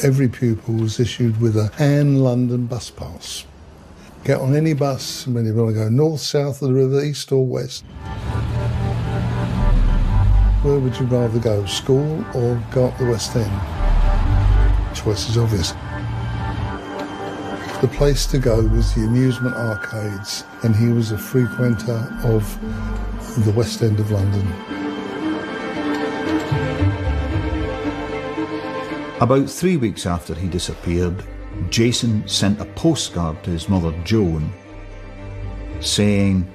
Every pupil was issued with a Han London bus pass. Get on any bus when you want to go north, south of the river, east or west. Where would you rather go, school or go up the West End? Choice is obvious. The place to go was the amusement arcades, and he was a frequenter of the West End of London. About 3 weeks after he disappeared, Jason sent a postcard to his mother, Joan, saying,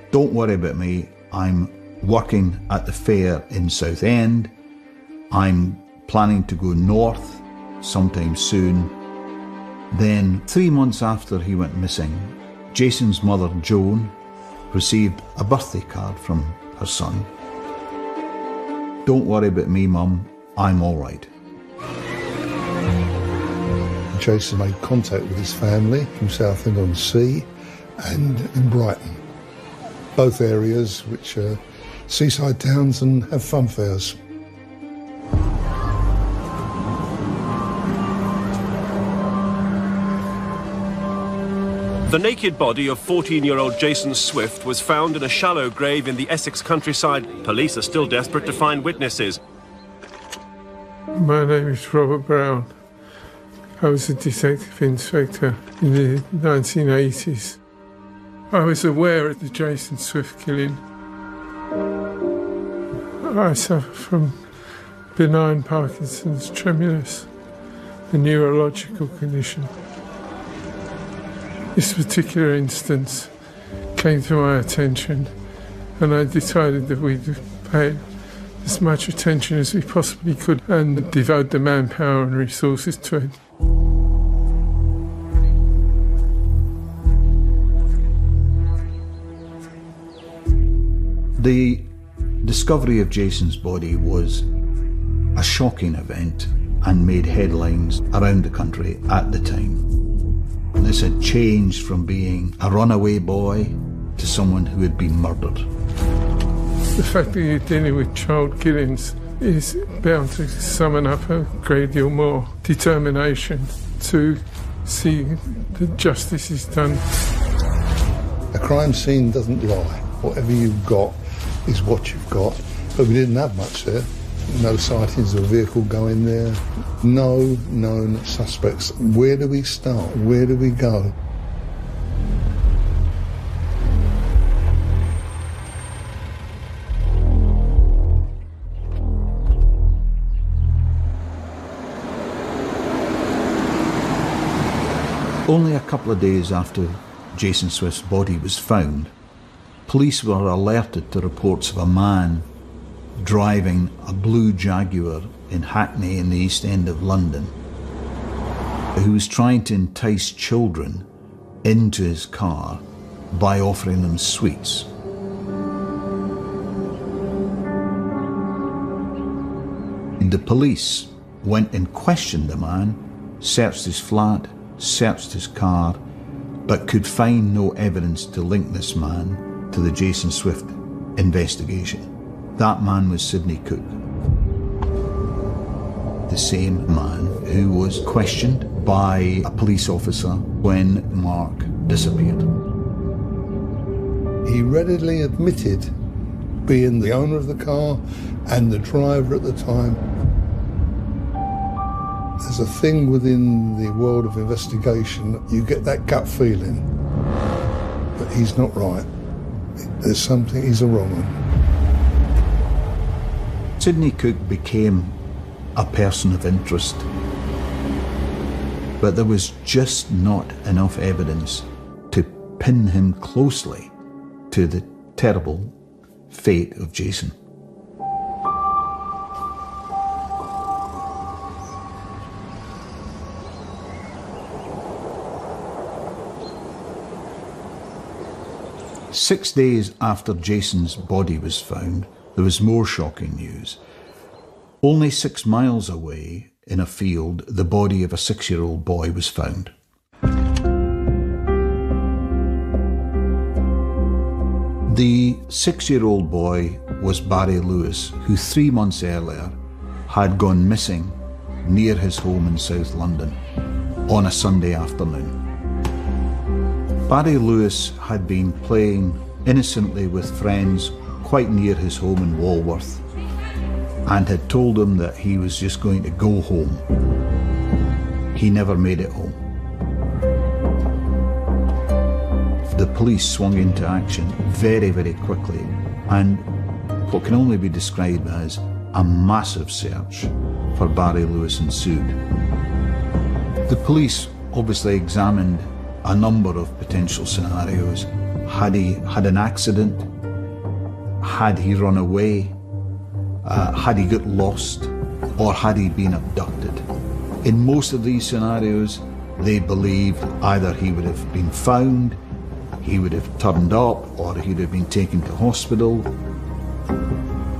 "Don't worry about me, I'm working at the fair in Southend. I'm planning to go north sometime soon." Then, 3 months after he went missing, Jason's mother, Joan, received a birthday card from her son. "Don't worry about me, Mum, I'm all right." Jason made contact with his family from Southend-on-Sea and in Brighton, both areas which are seaside towns and have fun fairs. The naked body of 14-year-old Jason Swift was found in a shallow grave in the Essex countryside. Police are still desperate to find witnesses. My name is Robert Brown. I was a detective inspector in the 1980s. I was aware of the Jason Swift killing. I suffer from benign Parkinson's tremulous, a neurological condition. This particular instance came to my attention, and I decided that we'd pay as much attention as we possibly could and devote the manpower and resources to it. The discovery of Jason's body was a shocking event and made headlines around the country at the time. This had changed from being a runaway boy to someone who had been murdered. The fact that you're dealing with child killings is bound to summon up a great deal more determination to see that justice is done. A crime scene doesn't lie. Whatever you've got is what you've got. But we didn't have much there. No sightings of a vehicle going there. No known suspects. Where do we start? Where do we go? Only a couple of days after Jason Swift's body was found, police were alerted to reports of a man driving a blue Jaguar in Hackney in the East End of London who was trying to entice children into his car by offering them sweets. The police went and questioned the man, searched his flat, searched his car, but could find no evidence to link this man to the Jason Swift investigation. That man was Sidney Cook, the same man who was questioned by a police officer when Mark disappeared. He readily admitted being the owner of the car and the driver at the time. There's a thing within the world of investigation, you get that gut feeling that he's not right. There's something, he's a wrong one. Sidney Cook became a person of interest, but there was just not enough evidence to pin him closely to the terrible fate of Jason. Six days after Jason's body was found, there was more shocking news. Only 6 miles away, in a field, the body of a 6-year-old boy was found. The 6-year-old boy was Barry Lewis, who 3 months earlier had gone missing near his home in South London on a Sunday afternoon. Barry Lewis had been playing innocently with friends quite near his home in Walworth and had told them that he was just going to go home. He never made it home. The police swung into action very, very quickly, and what can only be described as a massive search for Barry Lewis ensued. The police obviously examined a number of potential scenarios. Had he had an accident? Had he run away? Had he got lost? Or had he been abducted? In most of these scenarios, they believed either he would have been found, he would have turned up, or he would have been taken to hospital.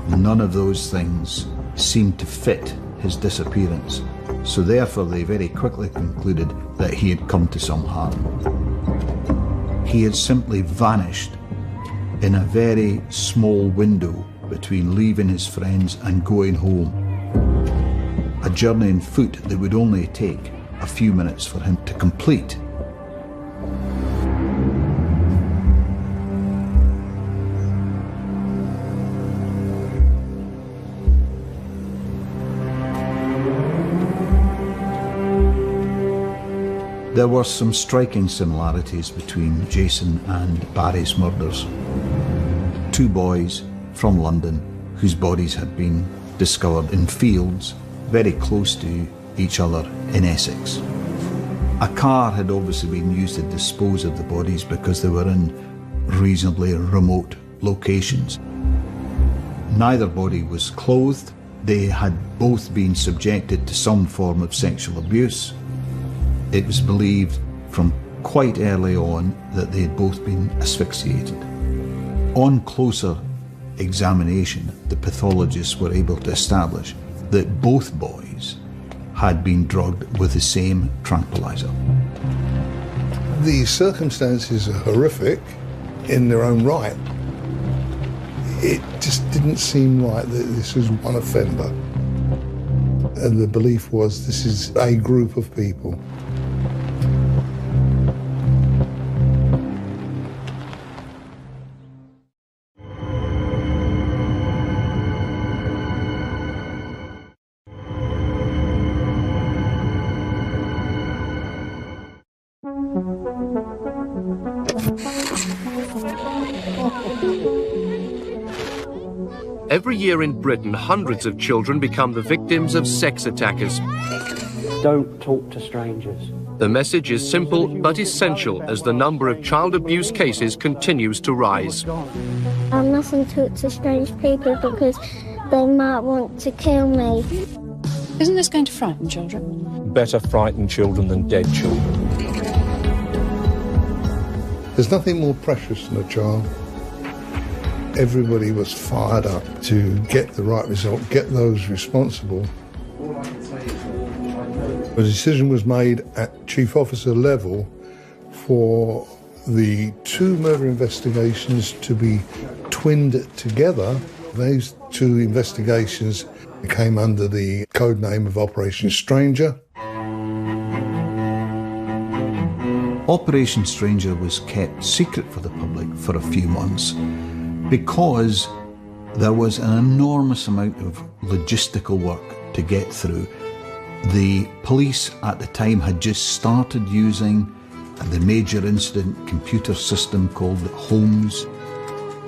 None of those things seemed to fit his disappearance, so therefore they very quickly concluded that he had come to some harm. He had simply vanished in a very small window between leaving his friends and going home, a journey on foot that would only take a few minutes for him to complete. There were some striking similarities between Jason and Barry's murders. 2 boys from London whose bodies had been discovered in fields very close to each other in Essex. A car had obviously been used to dispose of the bodies because they were in reasonably remote locations. Neither body was clothed. They had both been subjected to some form of sexual abuse. It was believed from quite early on that they had both been asphyxiated. On closer examination, the pathologists were able to establish that both boys had been drugged with the same tranquilizer. The circumstances are horrific in their own right. It just didn't seem right that this was one offender. And the belief was this is a group of people. Every year in Britain, hundreds of children become the victims of sex attackers. Don't talk to strangers. The message is simple but essential as the number of child abuse cases continues to rise. I mustn't talk to strange people because they might want to kill me. Isn't this going to frighten children? Better frighten children than dead children. There's nothing more precious than a child. Everybody was fired up to get the right result, get those responsible. A decision was made at chief officer level for the 2 murder investigations to be twinned together. Those 2 investigations came under the code name of Operation Stranger. Operation Stranger was kept secret for the public for a few months because there was an enormous amount of logistical work to get through. The police at the time had just started using the major incident computer system called Holmes.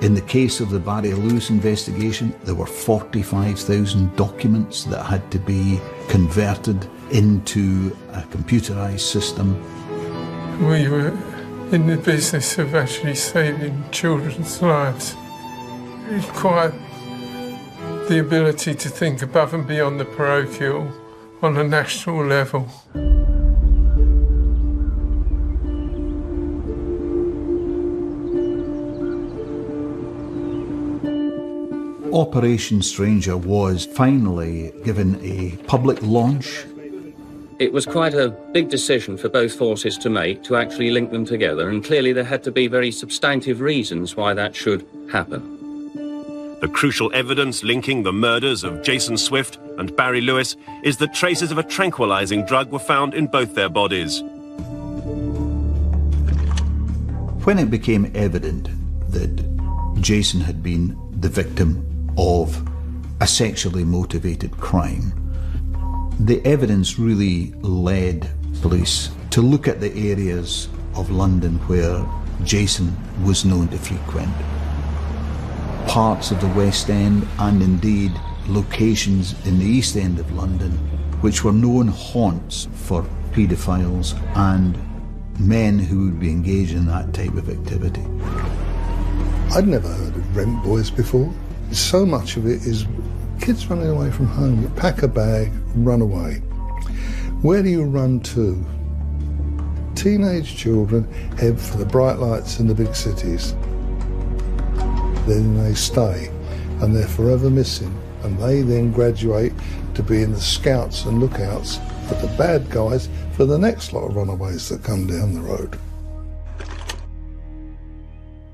In the case of the Barry Lewis investigation, there were 45,000 documents that had to be converted into a computerised system. We were in the business of actually saving children's lives. It required the ability to think above and beyond the parochial on a national level. Operation Stranger was finally given a public launch. It was quite a big decision for both forces to make, to actually link them together, and clearly there had to be very substantive reasons why that should happen. The crucial evidence linking the murders of Jason Swift and Barry Lewis is that traces of a tranquilizing drug were found in both their bodies. When it became evident that Jason had been the victim of a sexually motivated crime, the evidence really led police to look at the areas of London where Jason was known to frequent. Parts of the West End and indeed locations in the East End of London which were known haunts for paedophiles and men who would be engaged in that type of activity. I'd never heard of rent boys before. So much of it is kids running away from home. You pack a bag, run away. Where do you run to? Teenage children head for the bright lights in the big cities. Then they stay, and they're forever missing, and they then graduate to being the scouts and lookouts for the bad guys for the next lot of runaways that come down the road.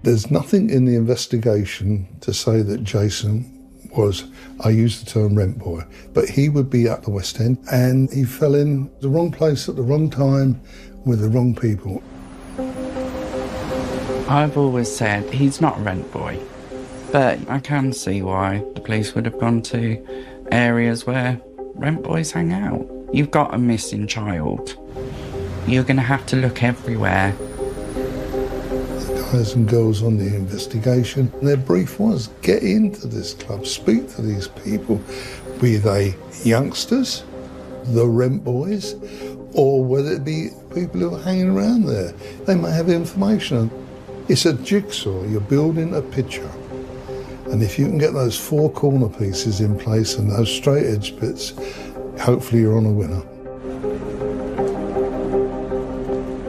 There's nothing in the investigation to say that Jason was, I use the term rent boy, but he would be at the West End and he fell in the wrong place at the wrong time with the wrong people. I've always said he's not a rent boy, but I can see why the police would have gone to areas where rent boys hang out. You've got a missing child. You're going to have to look everywhere. The guys and girls on the investigation, their brief was get into this club, speak to these people, be they youngsters, the rent boys, or whether it be people who are hanging around there. They may have information. It's a jigsaw, you're building a picture. And if you can get those 4 corner pieces in place and those straight edge bits, hopefully you're on a winner.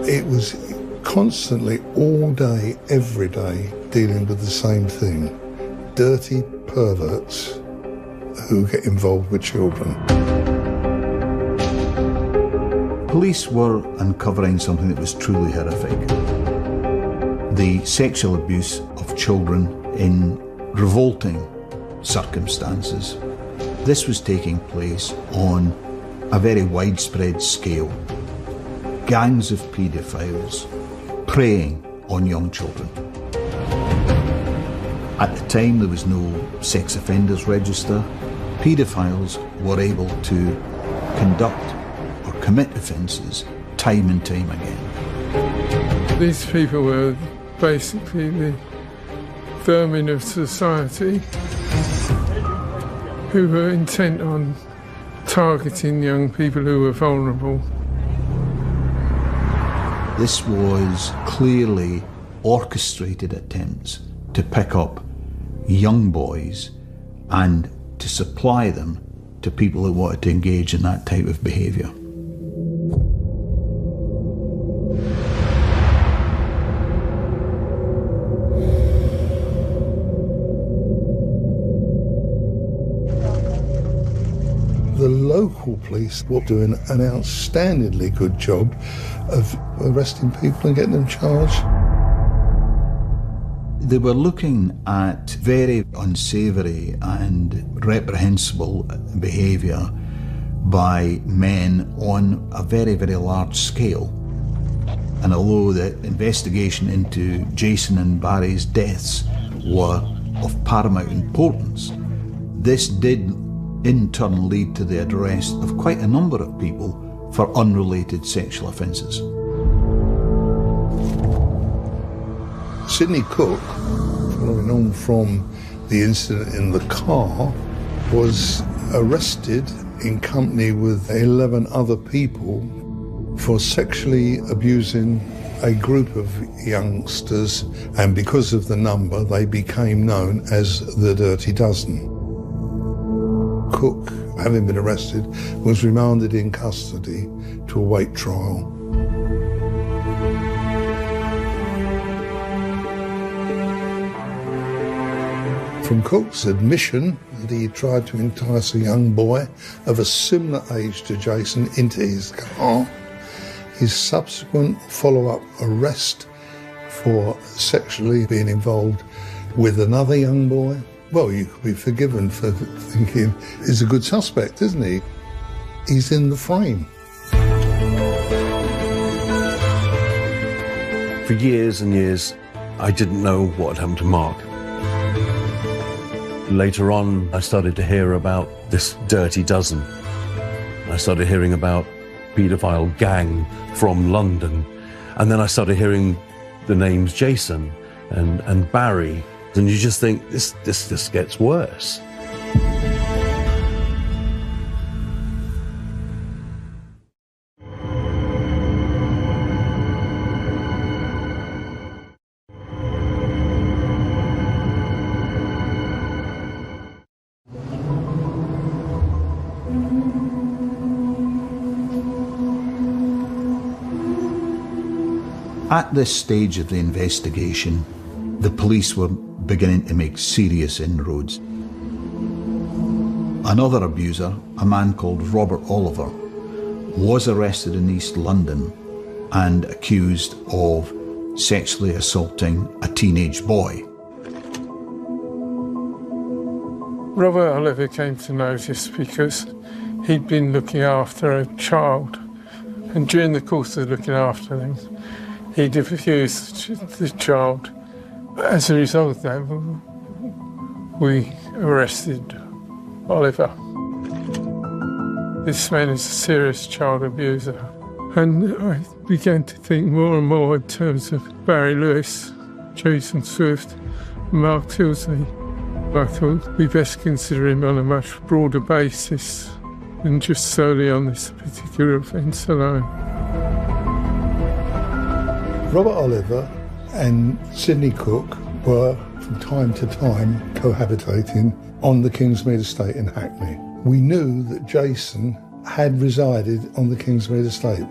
It was constantly, all day, every day, dealing with the same thing. Dirty perverts who get involved with children. Police were uncovering something that was truly horrific. The sexual abuse of children in revolting circumstances. This was taking place on a very widespread scale. Gangs of paedophiles preying on young children. At the time, there was no sex offenders register. Paedophiles were able to conduct or commit offences time and time again. These people were basically the vermin of society who were intent on targeting young people who were vulnerable. This was clearly orchestrated attempts to pick up young boys and to supply them to people who wanted to engage in that type of behaviour. The local police were doing an outstandingly good job of arresting people and getting them charged. They were looking at very unsavoury and reprehensible behaviour by men on a very, very large scale. And although the investigation into Jason and Barry's deaths were of paramount importance, this did in turn lead to the arrest of quite a number of people for unrelated sexual offences. Sidney Cook, following on from the incident in the car, was arrested in company with 11 other people for sexually abusing a group of youngsters, and because of the number, they became known as the Dirty Dozen. Cook, having been arrested, was remanded in custody to await trial. From Cook's admission that he tried to entice a young boy of a similar age to Jason into his car, his subsequent follow-up arrest for sexually being involved with another young boy, well, you could be forgiven for thinking he's a good suspect, isn't he? He's in the frame. For years and years, I didn't know what had happened to Mark. Later on, I started to hear about this Dirty Dozen. I started hearing about paedophile gang from London. And then I started hearing the names Jason and Barry. And you just think, this just gets worse. At this stage of the investigation, the police were beginning to make serious inroads. Another abuser, a man called Robert Oliver, was arrested in East London and accused of sexually assaulting a teenage boy. Robert Oliver came to notice because he'd been looking after a child, and during the course of looking after them, he'd abused the child. As a result of that, we arrested Oliver. This man is a serious child abuser. And I began to think more and more in terms of Barry Lewis, Jason Swift, Mark Tilsley. I thought we best consider him on a much broader basis than just solely on this particular offence alone. Robert Oliver and Sidney Cook were, from time to time, cohabitating on the Kingsmead estate in Hackney. We knew that Jason had resided on the Kingsmead estate.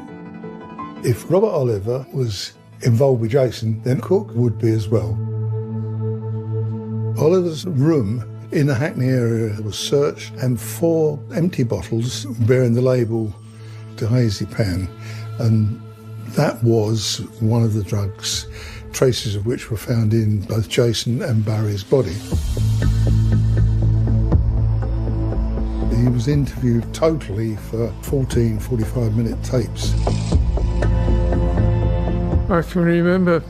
If Robert Oliver was involved with Jason, then Cook would be as well. Oliver's room in the Hackney area was searched, and 4 empty bottles bearing the label diazepam, and that was one of the drugs, traces of which were found in both Jason and Barry's body. He was interviewed totally for 14 45-minute tapes. I can remember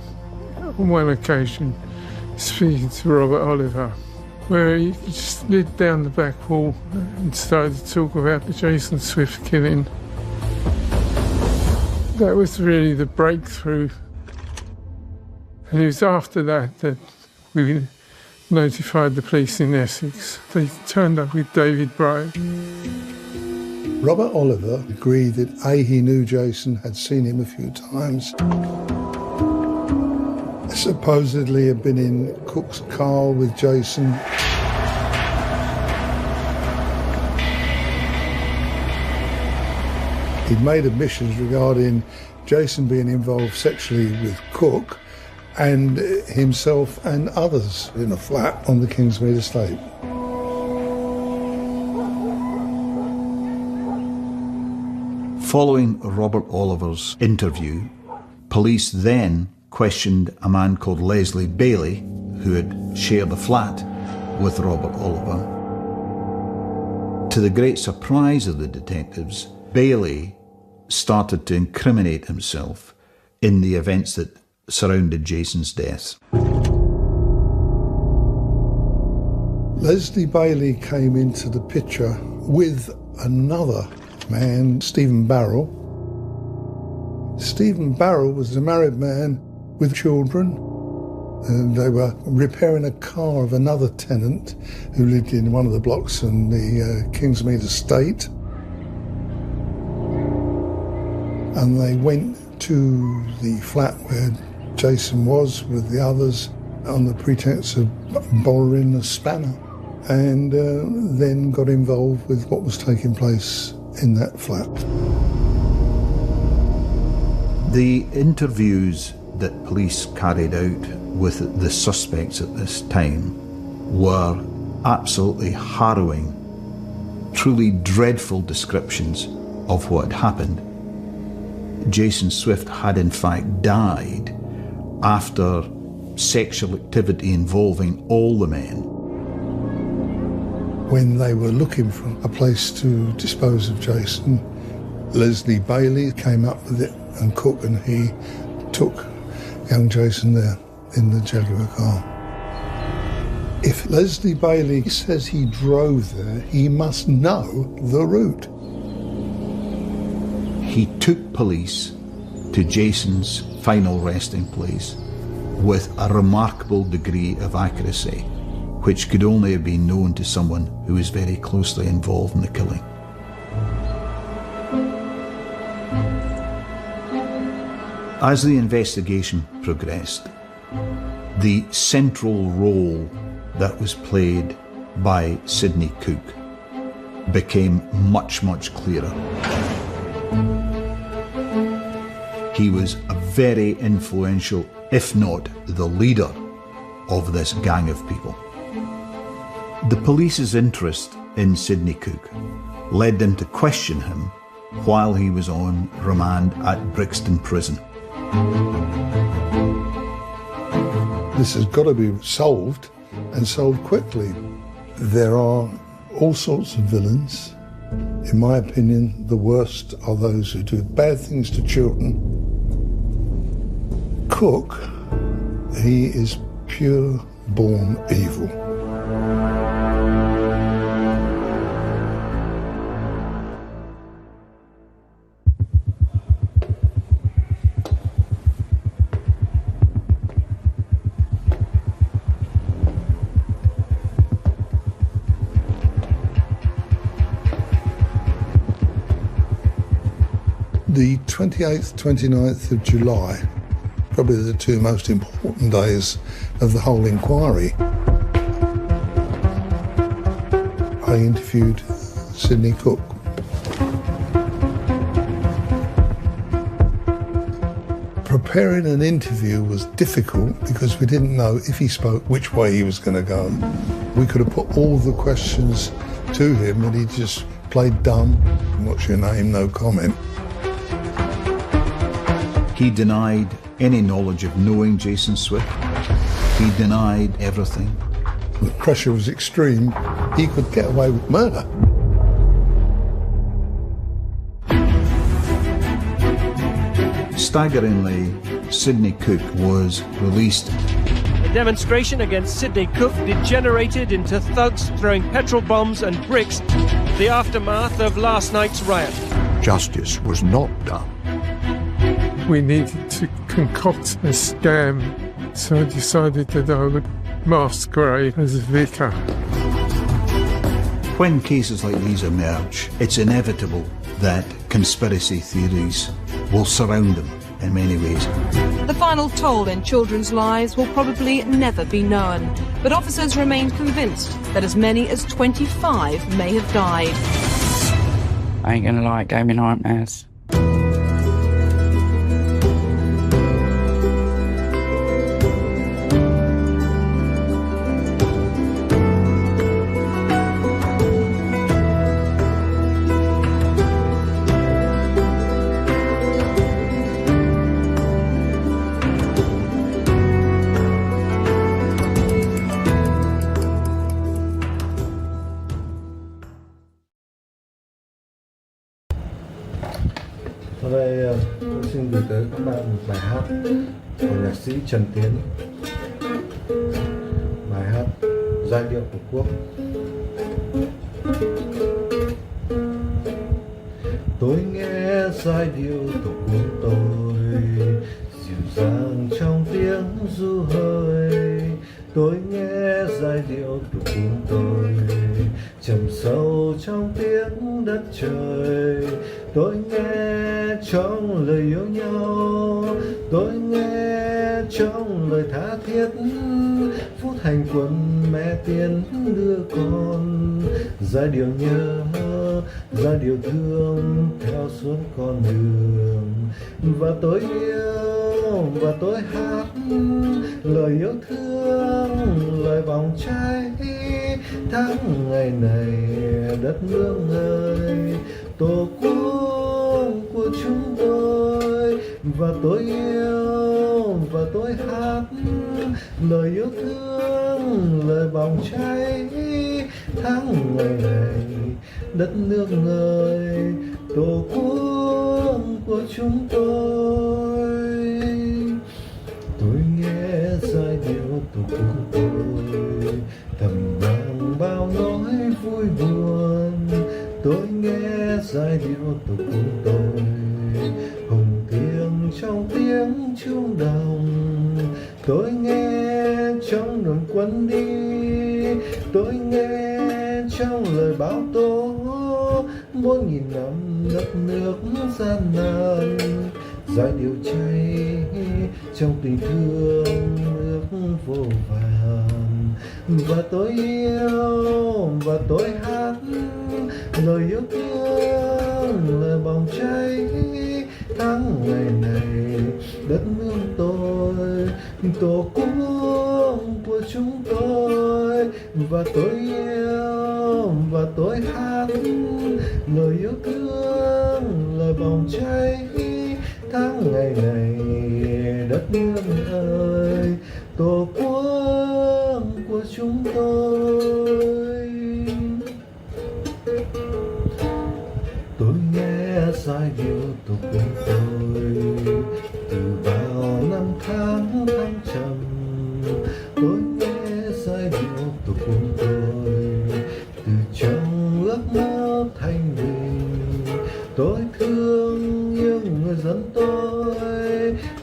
on one occasion speaking to Robert Oliver, where he slid down the back wall and started to talk about the Jason Swift killing. That was really the breakthrough. And it was after that that we notified the police in Essex. They turned up with David Bright. Robert Oliver agreed that A, he knew Jason, had seen him a few times, supposedly had been in Cook's car with Jason. He'd made admissions regarding Jason being involved sexually with Cook and himself and others in a flat on the Kingsmead estate. Following Robert Oliver's interview, police then questioned a man called Leslie Bailey, who had shared a flat with Robert Oliver. To the great surprise of the detectives, Bailey started to incriminate himself in the events that surrounded Jason's death. Leslie Bailey came into the picture with another man, Stephen Barrell. Stephen Barrell was a married man with children, and they were repairing a car of another tenant who lived in one of the blocks in the Kingsmead estate. And they went to the flat where Jason was with the others on the pretense of borrowing a spanner, and then got involved with what was taking place in that flat. The interviews that police carried out with the suspects at this time were absolutely harrowing, truly dreadful descriptions of what had happened. Jason Swift had in fact died after sexual activity involving all the men. When they were looking for a place to dispose of Jason, Leslie Bailey came up with it, and Cook, and he took young Jason there in the Jaguar car. If Leslie Bailey says he drove there, he must know the route. He took police to Jason's final resting place with a remarkable degree of accuracy, which could only have been known to someone who was very closely involved in the killing. As the investigation progressed, the central role that was played by Sidney Cook became much, much clearer. He was a very influential, if not the leader, of this gang of people. The police's interest in Sidney Cook led them to question him while he was on remand at Brixton Prison. This has got to be solved, and solved quickly. There are all sorts of villains. In my opinion, the worst are those who do bad things to children. Cook, he is pure born evil. The 28th, 29th of July, probably the two most important days of the whole inquiry. I interviewed Sidney Cook. Preparing an interview was difficult because we didn't know if he spoke which way he was going to go. We could have put all the questions to him and he just played dumb. What's your name? No comment. He denied any knowledge of knowing Jason Swift. He denied everything. The pressure was extreme. He could get away with murder. Staggeringly, Sidney Cook was released. The demonstration against Sidney Cook degenerated into thugs throwing petrol bombs and bricks, the aftermath of last night's riot. Justice was not done. We needed to concoct a scam, so I decided that I would masquerade as a vicar. When cases like these emerge, it's inevitable that conspiracy theories will surround them in many ways. The final toll in children's lives will probably never be known, but officers remain convinced that as many as 25 may have died. I ain't gonna lie, it gave me nightmares. Sau đây tôi xin gửi tới các bạn một bài hát của nhạc sĩ Trần Tiến. Bài hát Giai điệu Tổ quốc. Tôi nghe giai điệu Tổ quốc tôi, dịu dàng trong tiếng ru hơi. Tôi nghe giai điệu Tổ quốc tôi, trầm sâu trong tiếng đất trời. Tôi nghe trong lời yêu nhau, tôi nghe trong lời tha thiết, phút hành quân mẹ tiên đưa con. Giai điệu nhớ, giai điệu thương theo suốt con đường. Và tôi yêu, và tôi hát lời yêu thương, lời vòng trái tháng ngày này đất nước ơi, tổ quốc của chúng tôi. Và tôi yêu, và tôi hát lời yêu thương, lời vòng trái tháng ngày này đất nước ơi, tổ quốc của chúng tôi. Tôi nghe giai điệu tổ quốc tôi, thầm vang bao nỗi vui buồn. Tôi nghe giai điệu tổ quốc tôi, hùng tiếng trong tiếng chuông đồng. Tôi nghe trong đoàn quân đi, tôi nghe trong lời báo tố 4.000 năm đất nước gian nan. Giai điệu cháy trong tình thương nước vô vàn. Và tôi yêu, và tôi hát lời yêu thương, lời bỏng cháy tháng ngày này đất nước tôi, tổ quốc của chúng tôi. Và tôi yêu, và tôi hát lời yêu thương, lời bỏng cháy tháng ngày này đất nước ơi, tổ quốc của chúng tôi. Tôi nghe giai điệu tổ quốc tôi từ bao năm tháng thăng trầm. Tôi nghe giai điệu tổ quốc tôi từ trong ước mơ thanh bình. Tôi thương yêu người dân tôi,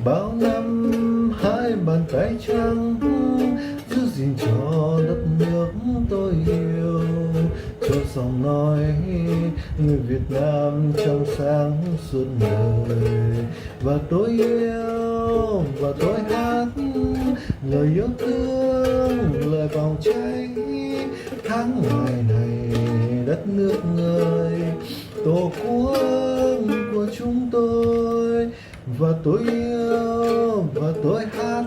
bao năm hai bàn tay trắng giữ gìn cho đất nước tôi yêu. Cho giọng nói người Việt Nam trong sáng suốt đời. Và tôi yêu, và tôi hát lời yêu thương, lời vòng cháy tháng ngày này đất nước ơi, tổ quốc của chúng tôi. Và tôi yêu, và tôi hát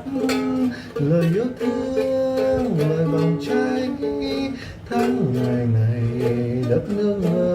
lời yêu thương, lời vòng trái tháng ngày này đất nước ơi.